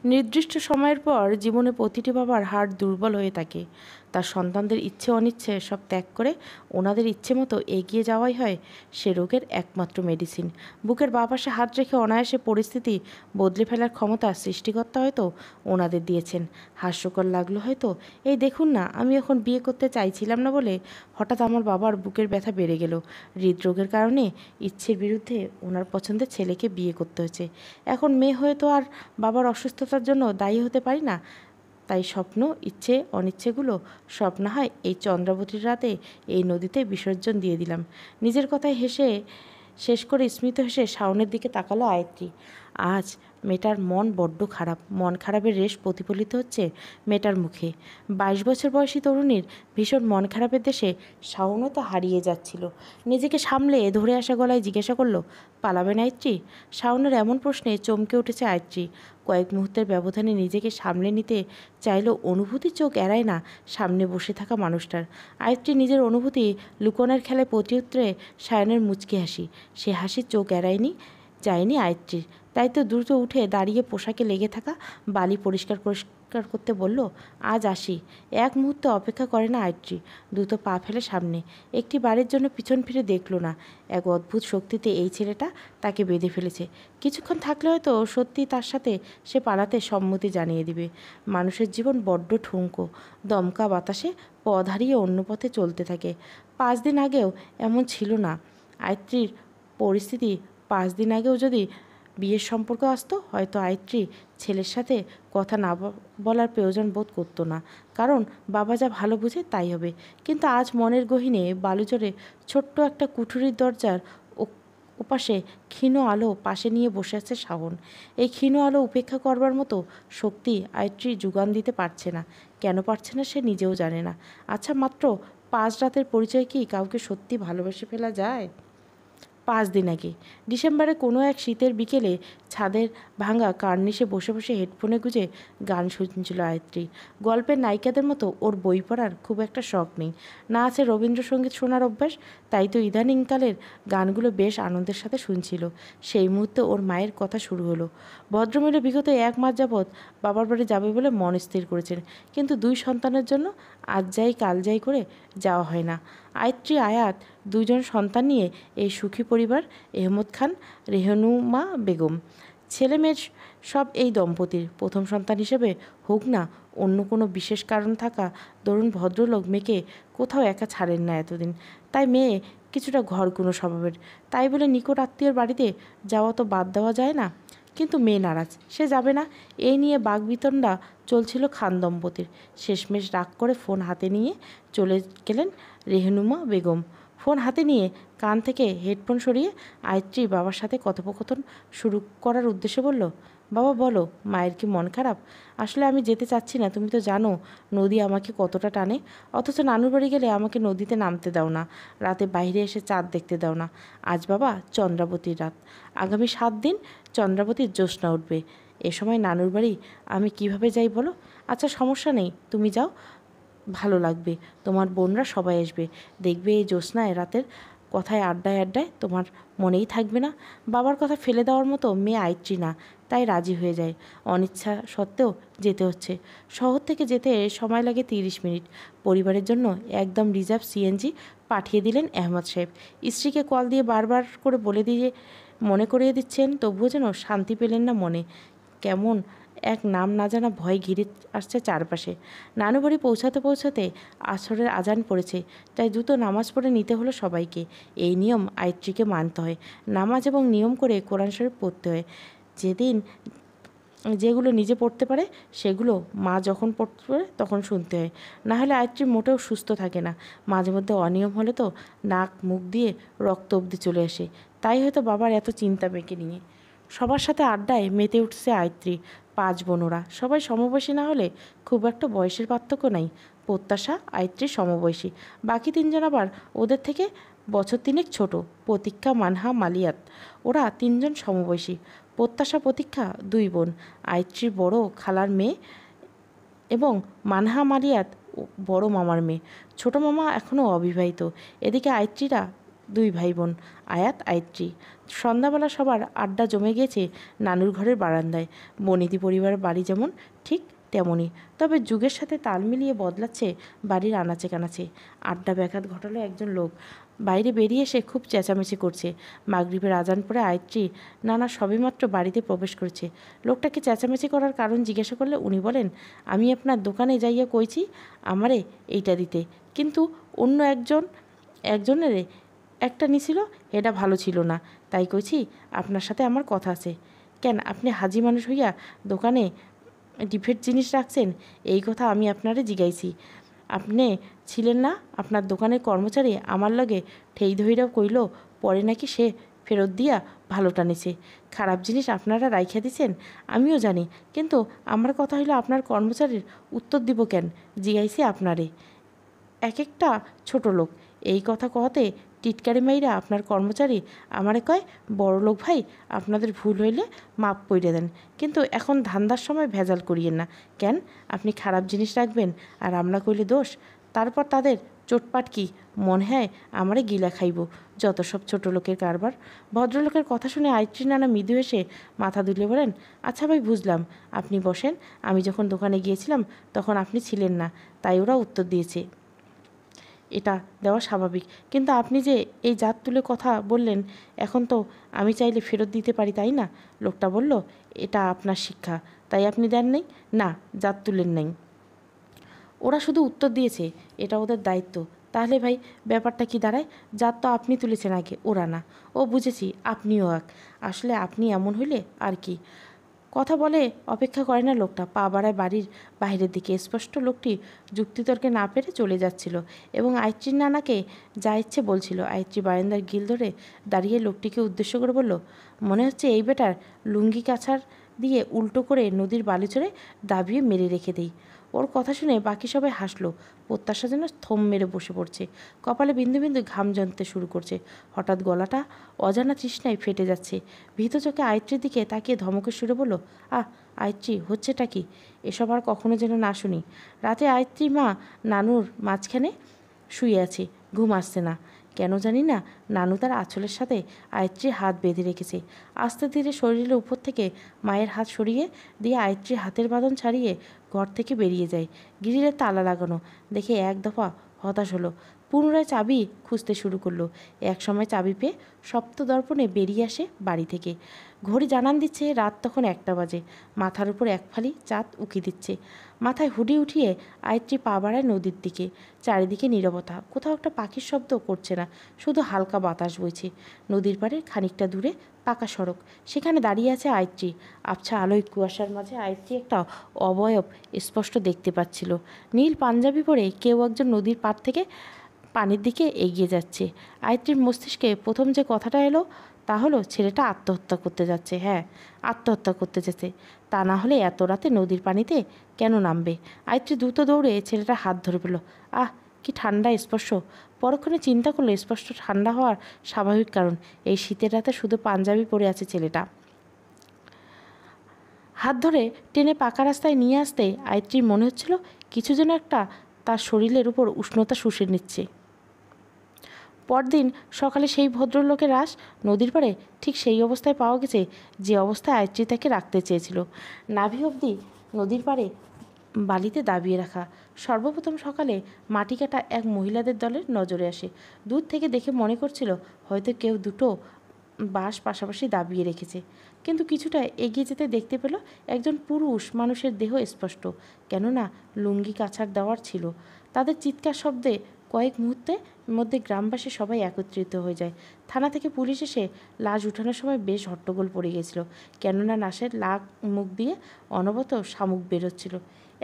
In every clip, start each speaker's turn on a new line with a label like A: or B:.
A: নির্দিষ্ট সময়ের পর জীবনে প্রতিটি বাবার হাড় দুর্বল হয়ে থাকে। তার সন্তানদের ইচ্ছে অনিচ্ছে সব ত্যাগ করে ওনাদের ইচ্ছে মতো এগিয়ে যাওয়াই হয় সে রোগের একমাত্র মেডিসিন। বুকের বাঁ পাশে হাত রেখে অনায়াসে পরিস্থিতি বদলে ফেলার ক্ষমতা সৃষ্টিকর্তা হয়তো ওনাদের দিয়েছেন। হাস্যকর লাগলো হয়তো, এই দেখুন না, আমি এখন বিয়ে করতে চাইছিলাম না বলে হঠাৎ আমার বাবার বুকের ব্যথা বেড়ে গেল। হৃদরোগের কারণে ইচ্ছের বিরুদ্ধে ওনার পছন্দের ছেলেকে বিয়ে করতে হয়েছে। এখন মেয়ে হয়ে তো আর বাবার অসুস্থতার জন্য দায়ী হতে পারি না। তাই স্বপ্ন, ইচ্ছে, অনিচ্ছেগুলো সব না হয় এই চন্দ্রাবতীর রাতে এই নদীতে বিসর্জন দিয়ে দিলাম। নিজের কথায় হেসে শেষ করে স্মিত হেসে শাওনের দিকে তাকালো আয়ত্রী। আজ মেয়েটার মন বড্ড খারাপ। মন খারাপের রেশ প্রতিফলিত হচ্ছে মেয়েটার মুখে। 22 বছর বয়সী তরুণীর ভীষণ মন খারাপের দেশে শাওনও তো হারিয়ে যাচ্ছিল। নিজেকে সামলে ধরে আসা গলায় জিজ্ঞাসা করলো, পালাবেন আয়ত্রী? শাওনের এমন প্রশ্নে চমকে উঠেছে আয়ত্রী। কয়েক মুহূর্তের ব্যবধানে নিজেকে সামলে নিতে চাইলেও অনুভূতি চোখ এড়ায় না সামনে বসে থাকা মানুষটার। আয়ত্রী নিজের অনুভূতি লুকোনোর খেলায় প্রতিউত্তরে সায়নের মুচকি হাসি। সে হাসির চোখ যায়নি আয়ত্রীর। তাই তো দ্রুত উঠে দাঁড়িয়ে পোশাকে লেগে থাকা বালি পরিষ্কার করতে বলল, আজ আসি। এক মুহূর্ত অপেক্ষা করে না আয়ত্রী, দ্রুত পা ফেলে সামনে। একটি বারের জন্য পিছন ফিরে দেখল না। এক অদ্ভুত শক্তিতে এই ছেলেটা তাকে বেঁধে ফেলেছে। কিছুক্ষণ থাকলে হয়তো সত্যি তার সাথে সে পালাতে সম্মতি জানিয়ে দিবে। মানুষের জীবন বড্ড ঠুনকো। দমকা বাতাসে পথ হারিয়ে অন্য পথে চলতে থাকে। 5 দিন আগেও এমন ছিল না আয়ত্রীর পরিস্থিতি। 5 দিন আগেও যদি বিয়ের সম্পর্ক আসতো, হয়তো আয়ত্রী ছেলের সাথে কথা না বলার প্রয়োজন বোধ করতো না। কারণ বাবা যা ভালো বুঝে তাই হবে। কিন্তু আজ মনের গহীনে বালুচরে ছোট্ট একটা কুঠুরির দরজার ওপাশে ক্ষীণ আলো পাশে নিয়ে বসে আছে শাওন। এই ক্ষীণ আলো উপেক্ষা করবার মতো শক্তি আয়ত্রী যোগান দিতে পারছে না। কেন পারছে না সে নিজেও জানে না। আচ্ছা, মাত্র 5 রাতের পরিচয় কি কাউকে সত্যি ভালোবেসে ফেলা যায়? 5 দিন আগে ডিসেম্বরে কোনো এক শীতের বিকেলে ছাদের ভাঙা কার্নিশে বসে বসে হেডফোনে গুঁজে গান শুনছিল আয়ত্রী। গল্পের নায়িকাদের মতো ওর বই পড়ার খুব একটা শখ নেই, না আছে রবীন্দ্রসঙ্গীত শোনার অভ্যাস। তাই তো ইদানিংকালের গানগুলো বেশ আনন্দের সাথে শুনছিল। সেই মুহূর্তে ওর মায়ের কথা শুরু হলো। ভদ্রমহিলা বিগত 1 মাস যাবৎ বাবার বাড়ি যাবে বলে মন স্থির করেছেন, কিন্তু 2 সন্তানের জন্য আজ যাই কাল যাই করে যাওয়া হয় না। আয়ত্রী, আয়াত, 2 জন সন্তান নিয়ে এই সুখী পরিবার এহমদ খান, রেহনুমা বেগম। ছেলে মেয়ে সব এই দম্পতির। প্রথম সন্তান হিসেবে হোক না অন্য কোনো বিশেষ কারণ থাকা ধরুন ভদ্রলোক মেয়েকে কোথাও একা ছাড়েন না এতদিন। তাই মেয়ে কিছুটা ঘরকুনো স্বভাবের। তাই বলে নিকট আত্মীয়র বাড়িতে যাওয়া তো বাদ দেওয়া যায় না। কিন্তু মেয়ে নারাজ, সে যাবে না। এই নিয়ে বাকবিতণ্ডা চলছিল খান দম্পতির। শেষমেশ রাগ করে ফোন হাতে নিয়ে চলে গেলেন রেহনুমা বেগম। ফোন হাতে নিয়ে কান থেকে হেডফোন সরিয়ে আয়ত্রী বাবার সাথে কথোপকথন শুরু করার উদ্দেশ্যে বলল, বাবা বলো, মায়ের কি মন খারাপ? আসলে আমি যেতে চাচ্ছি না। তুমি তো জানো নদী আমাকে কতটা টানে। অথচ নানুর বাড়ি গেলে আমাকে নদীতে নামতে দাও না, রাতে বাইরে এসে চাঁদ দেখতে দাও না। আজ বাবা চন্দ্রাবতীর রাত। আগামী 7 দিন চন্দ্রাবতীর জ্যোৎস্না উঠবে। এ সময় নানুর বাড়ি আমি কিভাবে যাই বলো? আচ্ছা, সমস্যা নেই, তুমি যাও, ভালো লাগবে। তোমার বোনরা সবাই আসবে। দেখবে এই জ্যোৎস্নায় রাতের কথায় আড্ডায় আড্ডায় তোমার মনেই থাকবে না। বাবার কথা ফেলে দেওয়ার মতো মেয়ে আয়ত্রী না, তাই রাজি হয়ে যায়। অনিচ্ছা সত্ত্বেও যেতে হচ্ছে। শহর থেকে যেতে সময় লাগে 30 মিনিট। পরিবারের জন্য একদম রিজার্ভ সিএনজি পাঠিয়ে দিলেন আহমদ সাহেব। স্ত্রীকে কল দিয়ে বারবার করে মনে করিয়ে দিচ্ছেন, তবুও যেন শান্তি পেলেন না মনে। কেমন এক নাম না জানা ভয় ঘিরে আসছে চারপাশে। নানু বাড়ি পৌঁছাতে আসরের আজান পড়েছে, তাই দ্রুত নামাজ পড়ে নিতে হলো সবাইকে। এই নিয়ম আয়ত্রীকে মানতে হয়। নামাজ এবং নিয়ম করে কোরআন শরীফ পড়তে হয়। যেগুলো নিজে পড়তে পারে সেগুলো মা যখন পড়তে পারে তখন শুনতে হয়। না হলে আয়ত্রী মোটেও সুস্থ থাকে না। মাঝে মধ্যে অনিয়ম হলে তো নাক মুখ দিয়ে রক্ত অবধি চলে আসে। তাই হয়তো বাবার এত চিন্তা মেয়েকে নিয়ে। সবার সাথে আড্ডায় মেতে উঠছে আয়ত্রী। 5 বোনরা সবাই সমবয়সী না হলে খুব একটা বয়সের পার্থক্য নাই। প্রত্যাশা আয়ত্রীর সমবয়সী, বাকি 3 জন আবার ওদের থেকে বছর 3 ছোট। প্রতীক্ষা, মানহা, মালিয়াত, ওরা 3 জন সমবয়সী। প্রত্যাশা, প্রতীক্ষা 2 বোন, আয়ত্রীর বড় খালার মেয়ে, এবং মানহা মালিয়াত বড় মামার মেয়ে। ছোট মামা এখনও অবিবাহিত। এদিকে আয়ত্রীরা দুই ভাই বোন, আয়াত আয়ত্রী। সন্ধ্যাবেলা সবার আড্ডা জমে গিয়েছে নানুর ঘরের বারান্দায়। বনিতি পরিবারের বাড়ি যেমন ঠিক তেমনই, তবে যুগের সাথে তাল মিলিয়ে বদলাচ্ছে বাড়ির আনাচে কানাচে। আড্ডা ব্যাঘাত ঘটালো একজন লোক। বাইরে বেরিয়ে এসে খুব চেঁচামেচি করছে। মাগরিবের আজান পরে আয়ত্রী নানা সবেমাত্র বাড়িতে প্রবেশ করেছে। লোকটাকে চেঁচামেচি করার কারণ জিজ্ঞাসা করলে উনি বলেন, আমি আপনার দোকানে যাইয়া কইছি আমারে এইটা দিতে, কিন্তু অন্য একজনের একটা নিছিল, এটা ভালো ছিল না, তাই কইছি আপনার সাথে আমার কথা আছে। কেন, আপনি হাজি মানুষ হইয়া দোকানে ডিফেক্ট জিনিস রাখছেন? এই কথা আমি আপনারে জিগাইছি। আপনি ছিলেন না, আপনার দোকানের কর্মচারী আমার লগে ঠেই ধইরাও কইল পরে নাকি সে ফেরত দিয়া ভালোটা নিছে। খারাপ জিনিস আপনারা রাইখা দিছেন আমিও জানি, কিন্তু আমার কথা হইলো আপনার কর্মচারীর উত্তর দিব কেন জিগাইছি আপনারে। এক একটা ছোট লোক এই কথা কহতে টিটকারি মাইরা আপনার কর্মচারী আমারে কয়, বড় লোক ভাই আপনাদের ভুল হইলে মাপ পইরে দেন, কিন্তু এখন ধান্দার সময় ভেজাল করিয়েন না। কেন, আপনি খারাপ জিনিস রাখবেন আর আমরা কইলে দোষ? তারপর তাদের চোটপাট কি মনে হয় আমারে গিলা খাইব? যত সব ছোট লোকের কারবার। ভদ্রলোকের কথা শুনে আয়ত্রী নানা মৃদু এসে মাথা দুলে বলেন, আচ্ছা ভাই বুঝলাম, আপনি বসেন। আমি যখন দোকানে গিয়েছিলাম তখন আপনি ছিলেন না, তাই ওরা উত্তর দিয়েছে। এটা দেওয়া স্বাভাবিক, কিন্তু আপনি যে এই জাত তুলে কথা বললেন, এখন তো আমি চাইলে ফেরত দিতে পারি, তাই না? লোকটা বলল, এটা আপনার শিক্ষা, তাই আপনি দেন নাই? না, জাত তুলেন নাই। ওরা শুধু উত্তর দিয়েছে, এটা ওদের দায়িত্ব। তাহলে ভাই ব্যাপারটা কি দাঁড়ায়? জাত তো আপনি তুলেছেন আগে, ওরা না। ও বুঝেছি, আপনিও আসলে আপনি এমন হইলে আর কি। কথা বলে অপেক্ষা করে না লোকটা, পা বাড়ায় বাড়ির বাইরের দিকে। স্পষ্ট লোকটি যুক্তিতর্কে না পেরে চলে যাচ্ছিল এবং আয়ত্রীর নানাকে যা ইচ্ছে বলছিল। আয়ত্রী বারান্দার গিল ধরে দাঁড়িয়ে লোকটিকে উদ্দেশ্য করে বলল, মনে হচ্ছে এই বেটার লুঙ্গি কাছাড় দিয়ে উল্টো করে নদীর বালুচরে দাবিয়ে মেরে রেখে দেই। ওর কথা শুনে বাকি সবাই হাসলো। প্রত্যাশা যেন থম মেরে বসে পড়ছে, কপালে বিন্দু বিন্দু ঘাম জমতে শুরু করছে। হঠাৎ গলাটা অজানা তৃষ্ণায় ফেটে যাচ্ছে। ভীত চোখে আয়ত্রীর দিকে তাকিয়ে ধমকের সুরে বলল, আয়ত্রী, হচ্ছেটা কি? এসব আর কখনো যেন না শুনি। রাতে আয়ত্রী মা নানুর মাঝখানে শুয়ে আছে, ঘুম আসছে না। কেন জানি না, নানু তার আঁচলের সাথে আয়ত্রীর হাত বেঁধে রেখেছে। আস্তে ধীরে শরীরের উপর থেকে মায়ের হাত সরিয়ে দিয়ে আয়ত্রীর হাতের বাঁধন ছাড়িয়ে ঘর থেকে বেরিয়ে যায়। গ্রিলে তালা লাগানো দেখে এক দফা হতাশ হলো। পুনরায় চাবি খুঁজতে শুরু করলো। এক সময় চাবি পেয়ে সপ্তদর্পণে বেরিয়ে আসে বাড়ি থেকে। ঘড়ি জানান দিচ্ছে রাত তখন 1টা বাজে। মাথার উপর এক ফালি চাঁদ উকি দিচ্ছে। মাথায় হুডি উঠিয়ে আয়ত্রী পা বাড়ায় নদীর দিকে। চারিদিকে নীরবতা, কোথাও একটা পাখির শব্দ করছে না, শুধু হালকা বাতাস বইছে। নদীর পাড়ে খানিকটা দূরে পাকা সড়ক, সেখানে দাঁড়িয়ে আছে আয়ত্রী। আবছা আলোয় কুয়াশার মাঝে আয়ত্রী একটা অবয়ব স্পষ্ট দেখতে পাচ্ছিল। নীল পাঞ্জাবি পরে কেউ একজন নদীর পাড় থেকে পানির দিকে এগিয়ে যাচ্ছে। আয়ত্রীর মস্তিষ্কে প্রথম যে কথাটা এলো তা হলো, ছেলেটা আত্মহত্যা করতে যাচ্ছে। হ্যাঁ, আত্মহত্যা করতে যাচ্ছে। তা না হলে এত রাতে নদীর পানিতে কেন নামবে? আয়ত্রী দ্রুত দৌড়ে ছেলেটার হাত ধরে পেল। কি ঠান্ডা স্পর্শ! পরক্ষণে চিন্তা করলো, স্পষ্ট ঠান্ডা হওয়ার স্বাভাবিক কারণ, এই শীতের রাতে শুধু পাঞ্জাবি পরে আছে ছেলেটা। হাত ধরে টেনে পাকা রাস্তায় নিয়ে আসতে আয়ত্রীর মনে হচ্ছিল কিছু যেন একটা তার শরীরের উপর উষ্ণতা শুষে নিচ্ছে। পরদিন সকালে সেই ভদ্রলোকের লাশ নদীর পাড়ে ঠিক সেই অবস্থায় পাওয়া গেছে যে অবস্থায় আয়ত্রী তাকে রাখতে চেয়েছিল, নাভি অবধি নদীর পাড়ে বালিতে দাবিয়ে রাখা। সর্বপ্রথম সকালে মাটি কাটা এক মহিলাদের দলের নজরে আসে। দূর থেকে দেখে মনে করছিল হয়তো কেউ দুটো বাঁশ পাশাপাশি দাবিয়ে রেখেছে, কিন্তু কিছুটা এগিয়ে যেতে দেখতে পেল একজন পুরুষ মানুষের দেহ স্পষ্ট, কেননা লুঙ্গি কাছাড় দেওয়ার ছিল। তাদের চিৎকার শব্দে কয়েক মুহূর্তের মধ্যে গ্রামবাসী সবাই একত্রিত হয়ে যায়। থানা থেকে পুলিশ এসে লাশ উঠানোর সময় বেশ হট্টগোল পড়ে গেছিল, কেননা লাশের মুখ দিয়ে অনবরত শামুক বেরোচ্ছিল।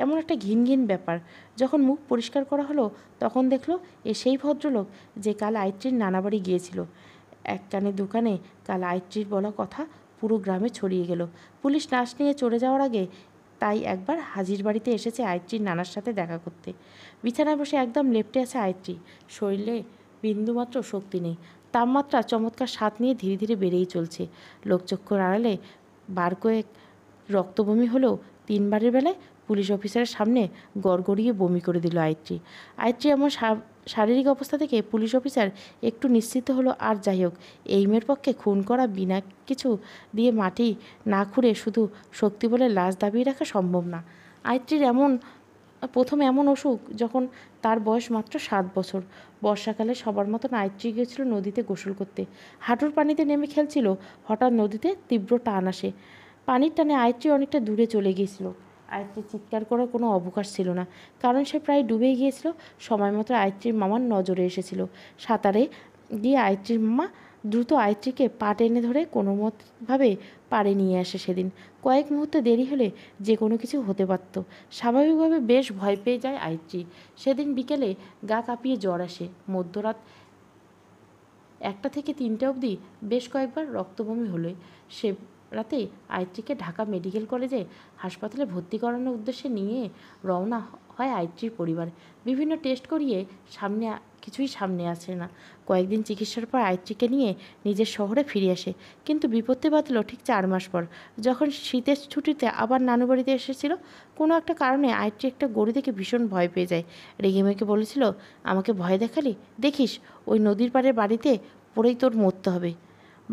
A: এমন একটা ঘিন ঘিন ব্যাপার। যখন মুখ পরিষ্কার করা হলো তখন দেখলো সেই ভদ্রলোক যে কাল আয়ত্রীর নানা বাড়ি গিয়েছিল। এক কানে দোকানে কাল আয়ত্রীর বলা কথা পুরো গ্রামে ছড়িয়ে গেল। পুলিশ লাশ নিয়ে চলে যাওয়ার আগে তাই একবার হাজির বাড়িতে এসেছে আয়ত্রীর নানার সাথে দেখা করতে। বিছানায় বসে একদম লেপ্টে আছে আয়ত্রী। শরীরে বিন্দুমাত্র শক্তি নেই। তাপমাত্রা চমৎকার স্বাদ নিয়ে ধীরে ধীরে বেড়েই চলছে। লোকচক্ষুর আড়ালে বার কয়েক রক্তবমি হলেও 3বারের বেলায় পুলিশ অফিসারের সামনে গড়গড়িয়ে বমি করে দিল আয়ত্রী। আয়ত্রী এমন শারীরিক অবস্থা থেকে পুলিশ অফিসার একটু নিশ্চিত হলো। আর যাই হোক, এই মেয়ের পক্ষে খুন করা বিনা কিছু দিয়ে মাটি না খুঁড়ে শুধু শক্তি বলে লাশ দাবিয়ে রাখা সম্ভব না। আয়ত্রীর প্রথম এমন অসুখ যখন তার বয়স মাত্র 7 বছর। বর্ষাকালে সবার মতন আয়ত্রী গিয়েছিল নদীতে গোসল করতে। হাঁটুর পানিতে নেমে খেলছিল। হঠাৎ নদীতে তীব্র টান আসে। পানির টানে আয়ত্রী অনেকটা দূরে চলে গিয়েছিল। আয়ত্রীর চিৎকার করার কোনো অবকাশ ছিল না, কারণ সে প্রায় ডুবেই গিয়েছিল। সময় মতো আয়ত্রীর মামার নজরে এসেছিল। সাঁতারে গিয়ে আয়ত্রীর মামা দ্রুত আয়ত্রীকে পা টেনে ধরে কোনোমতভাবে পাড়ে নিয়ে আসে। সেদিন কয়েক মুহূর্ত দেরি হলে যে কোনো কিছু হতে পারত। স্বাভাবিকভাবে বেশ ভয় পেয়ে যায় আয়ত্রী। সেদিন বিকেলে গা কাঁপিয়ে জ্বর আসে। মধ্যরাত 1টা থেকে 3টে অবধি বেশ কয়েকবার রক্তবমি হলে সে রাতে আয়ত্রীকে ঢাকা মেডিকেল কলেজে হাসপাতালে ভর্তি করানোর উদ্দেশ্যে নিয়ে রওনা হয় আয়ত্রীর পরিবার। বিভিন্ন টেস্ট করিয়ে কিছুই সামনে আসে না। কয়েকদিন চিকিৎসার পর আয়ত্রীকে নিয়ে নিজের শহরে ফিরে আসে। কিন্তু বিপত্তি বাঁধল ঠিক 4 মাস পর, যখন শীতের ছুটিতে আবার নানু বাড়িতে এসেছিল। কোনো একটা কারণে আয়ত্রী একটা গরু দেখে ভীষণ ভয় পেয়ে যায়। রেগেমেগে বলেছিল, আমাকে ভয় দেখালি, দেখিস ওই নদীর পাড়ের বাড়িতে পড়েই তোর মরতে হবে।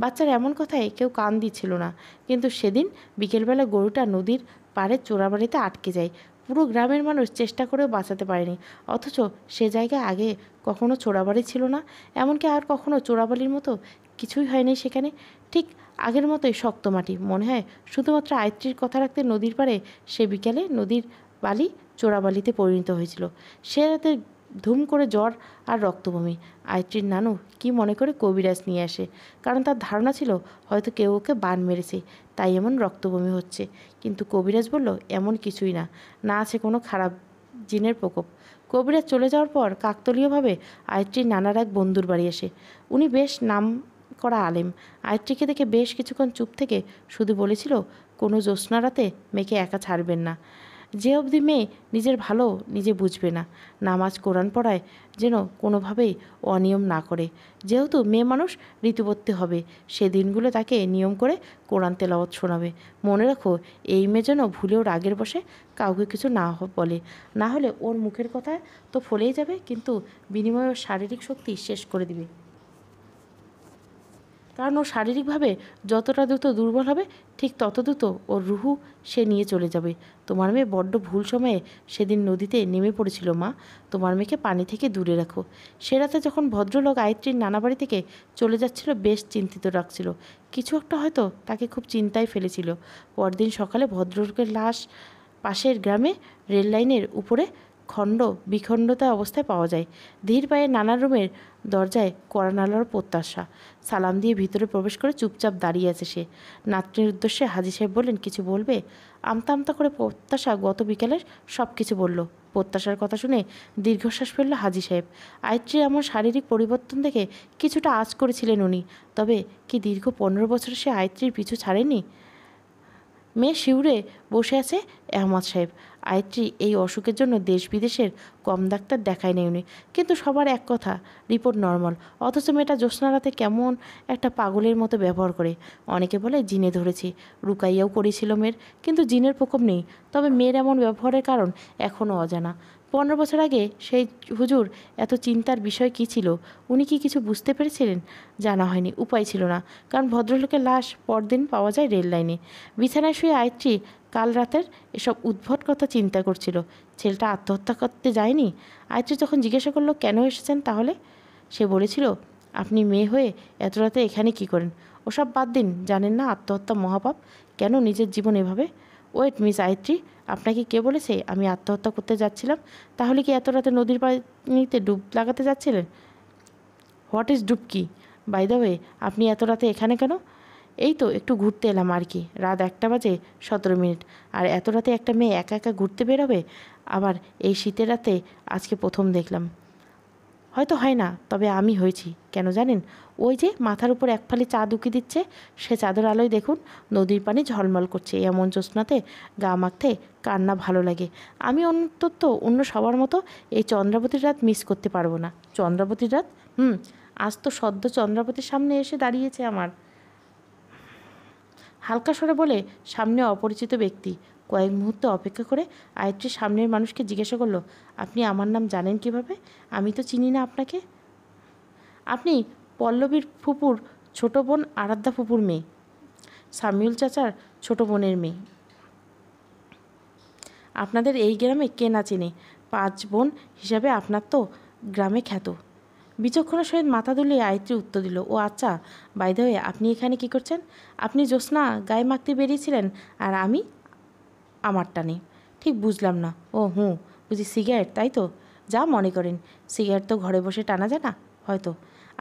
A: বাচ্চার এমন কথায় কেউ কান দিচ্ছিল না। কিন্তু সেদিন বিকেলবেলা গরুটা নদীর পাড়ে চোরাবাড়িতে আটকে যায়। পুরো গ্রামের মানুষ চেষ্টা করেও বাঁচাতে পারেনি। অথচ সে জায়গায় আগে কখনো চোরাবাড়ি ছিল না, এমনকি আর কখনো চোরাবালির মতো কিছুই হয়নি সেখানে। ঠিক আগের মতোই শক্ত মাটি। মনে হয় শুধুমাত্র আয়ত্রীর কথা রাখতে নদীর পাড়ে সে বিকেলে নদীর বালি চোরাবালিতে পরিণত হয়েছিল। সে রাতে ধুম করে জ্বর আর রক্তবমি। আয়ত্রীর নানু কি মনে করে কবিরাজ নিয়ে আসে, কারণ তার ধারণা ছিল হয়তো কেউ ওকে বান মেরেছে, তাই এমন রক্তবমি হচ্ছে। কিন্তু কবিরাজ বলল এমন কিছুই না, না আছে কোনো খারাপ জিনের প্রকোপ। কবিরাজ চলে যাওয়ার পর কাকতালীয়ভাবে আয়ত্রীর নানার এক বন্ধুর বাড়ি আসে। উনি বেশ নাম করা আলেম। আয়ত্রীকে দেখে বেশ কিছুক্ষণ চুপ থেকে শুধু বলেছিল, কোনো জ্যোৎস্না রাতে মেয়েকে একা ছাড়বেন না। যে অবধি মেয়ে নিজের ভালো নিজে বুঝবে না, নামাজ কোরআন পড়ায় যেন কোনোভাবেই অনিয়ম না করে। যেহেতু মেয়ে মানুষ ঋতুবতী হবে, সে দিনগুলো তাকে নিয়ম করে কোরআন তেলাওয়াত শোনাবে। মনে রাখো, এই মেয়ে যেন ভুলেও রাগের বসে কাউকে কিছু না বলে, না হলে ওর মুখের কথা তো ফলেই যাবে, কিন্তু বিনিময়ে ওর শারীরিক শক্তি শেষ করে দিবে। কারণ ও শারীরিকভাবে যতটা দ্রুত দুর্বল হবে, ঠিক তত দ্রুত ওর রুহু সে নিয়ে চলে যাবে। তোমার মেয়ে বড্ড ভুল সময়ে সেদিন নদীতে নেমে পড়েছিল মা। তোমার মেয়েকে পানি থেকে দূরে রাখো। সে রাতে যখন ভদ্রলোক আয়ত্রীর নানা বাড়ি থেকে চলে যাচ্ছিল বেশ চিন্তিত রাখছিল। কিছু একটা হয়তো তাকে খুব চিন্তায় ফেলেছিল। পরদিন সকালে ভদ্রলোকের লাশ পাশের গ্রামে রেল লাইনের উপরে বিখণ্ডতা অবস্থায় পাওয়া যায়। ধীর পায়ে নানা রুমের দরজায় কড়া নাড়ার প্রত্যাশা। সালাম দিয়ে ভিতরে প্রবেশ করে চুপচাপ দাঁড়িয়ে আছে সে। নাতনির উদ্দেশ্যে হাজী সাহেব বললেন, কিছু বলবে? আমতা আমতা করে প্রত্যাশা গত বিকেলের সব কিছু বলল। প্রত্যাশার কথা শুনে দীর্ঘশ্বাস ফেলল হাজী সাহেব। আয়ত্রীর এমন শারীরিক পরিবর্তন দেখে কিছুটা আঁচ করেছিলেন উনি। তবে কি দীর্ঘ 15 বছর সে আয়ত্রীর পিছু ছাড়েনি? মেয়ে শিউরে বসে আছে আহমদ সাহেব। আয়ত্রী এই অসুখের জন্য দেশ বিদেশের কম ডাক্তার দেখায় নেই উনি, কিন্তু সবার এক কথা, রিপোর্ট নর্মাল। অথচ মেয়েটা জ্যোৎস্না রাতে কেমন একটা পাগলের মতো ব্যবহার করে। অনেকে বলে জিনে ধরেছে, রুকাইয়াও করেছিল মেয়ের, কিন্তু জিনের প্রকোপ নেই। তবে মেয়ের এমন ব্যবহারের কারণ এখনও অজানা। 15 বছর আগে সেই হুজুর এত চিন্তার বিষয় কী ছিল? উনি কি কিছু বুঝতে পেরেছিলেন? জানা হয়নি, উপায় ছিল না, কারণ ভদ্রলোকের লাশ পরদিন পাওয়া যায় রেল লাইনে। বিছানায় শুয়ে আয়ত্রী কাল রাতের এসব উদ্ভট কথা চিন্তা করছিল। ছেলেটা আত্মহত্যা করতে যায়নি? আয়ত্রী যখন জিজ্ঞাসা করলো, কেন এসেছেন তাহলে? সে বলেছিল, আপনি মেয়ে হয়ে এত রাতে এখানে কী করেন? ওসব বাদ দিন, জানেন না আত্মহত্যা মহাপাপ? কেন নিজের জীবন এভাবে? ওয়েট মিস আয়ত্রী, আপনাকে কে বলেছে আমি আত্মহত্যা করতে যাচ্ছিলাম? তাহলে কি এত রাতে নদীর পানিতে ডুব লাগাতে যাচ্ছিলেন? হোয়াট ইজ ডুবকি? বাই দ্য ওয়ে, আপনি এত রাতে এখানে কেন? এই তো একটু ঘুরতে এলাম আর কি। রাত 1টা বাজে 17 মিনিট, আর এত রাতে একটা মেয়ে একা একা ঘুরতে বেরোবে? আবার এই শীতের রাতে আজকে প্রথম দেখলাম। হয়তো হয় না, তবে আমি হয়েছি। কেন জানেন? ওই যে মাথার উপর এক ফালি চাঁদ উঁকি দিচ্ছে, সে চাঁদের আলোয় দেখুন নদীর পানি ঝলমল করছে। এমন জ্যোৎস্নাতে গা মাখতে কার না ভালো লাগে? আমি অন্তত অন্য সবার মতো এই চন্দ্রাবতীর রাত মিস করতে পারবো না। চন্দ্রাবতীর রাত? আজ তো সদ্য চন্দ্রাবতীর সামনে এসে দাঁড়িয়েছে আমার। হালকা স্বরে বলে সামনে অপরিচিত ব্যক্তি। কয়েক মুহূর্ত অপেক্ষা করে আয়ত্রী সামনের মানুষকে জিজ্ঞাসা করলো, আপনি আমার নাম জানেন কিভাবে? আমি তো চিনি না আপনাকে। আপনি পল্লবীর ফুপুর ছোট বোন আরাধ্যা ফুপুর মেয়ে, সামিউল চাচার ছোট বোনের মেয়ে। আপনাদের এই গ্রামে কে না চেনে? 5 বোন হিসাবে আপনার তো গ্রামে খ্যাত। বিচক্ষণার সহিত মাথা দুলিয়ে আয়ত্রী উত্তর দিল, ও আচ্ছা, বাই দ্য ওয়ে, আপনি এখানে কি করছেন? আপনি জ্যোৎস্না গায়ে মাখতে বেরিয়েছিলেন আর আমি আমার টানে। ঠিক বুঝলাম না। ও হুঁ, বুঝি সিগারেট, তাই তো? যা মনে করেন। সিগারেট তো ঘরে বসে টানা যায় না হয়তো।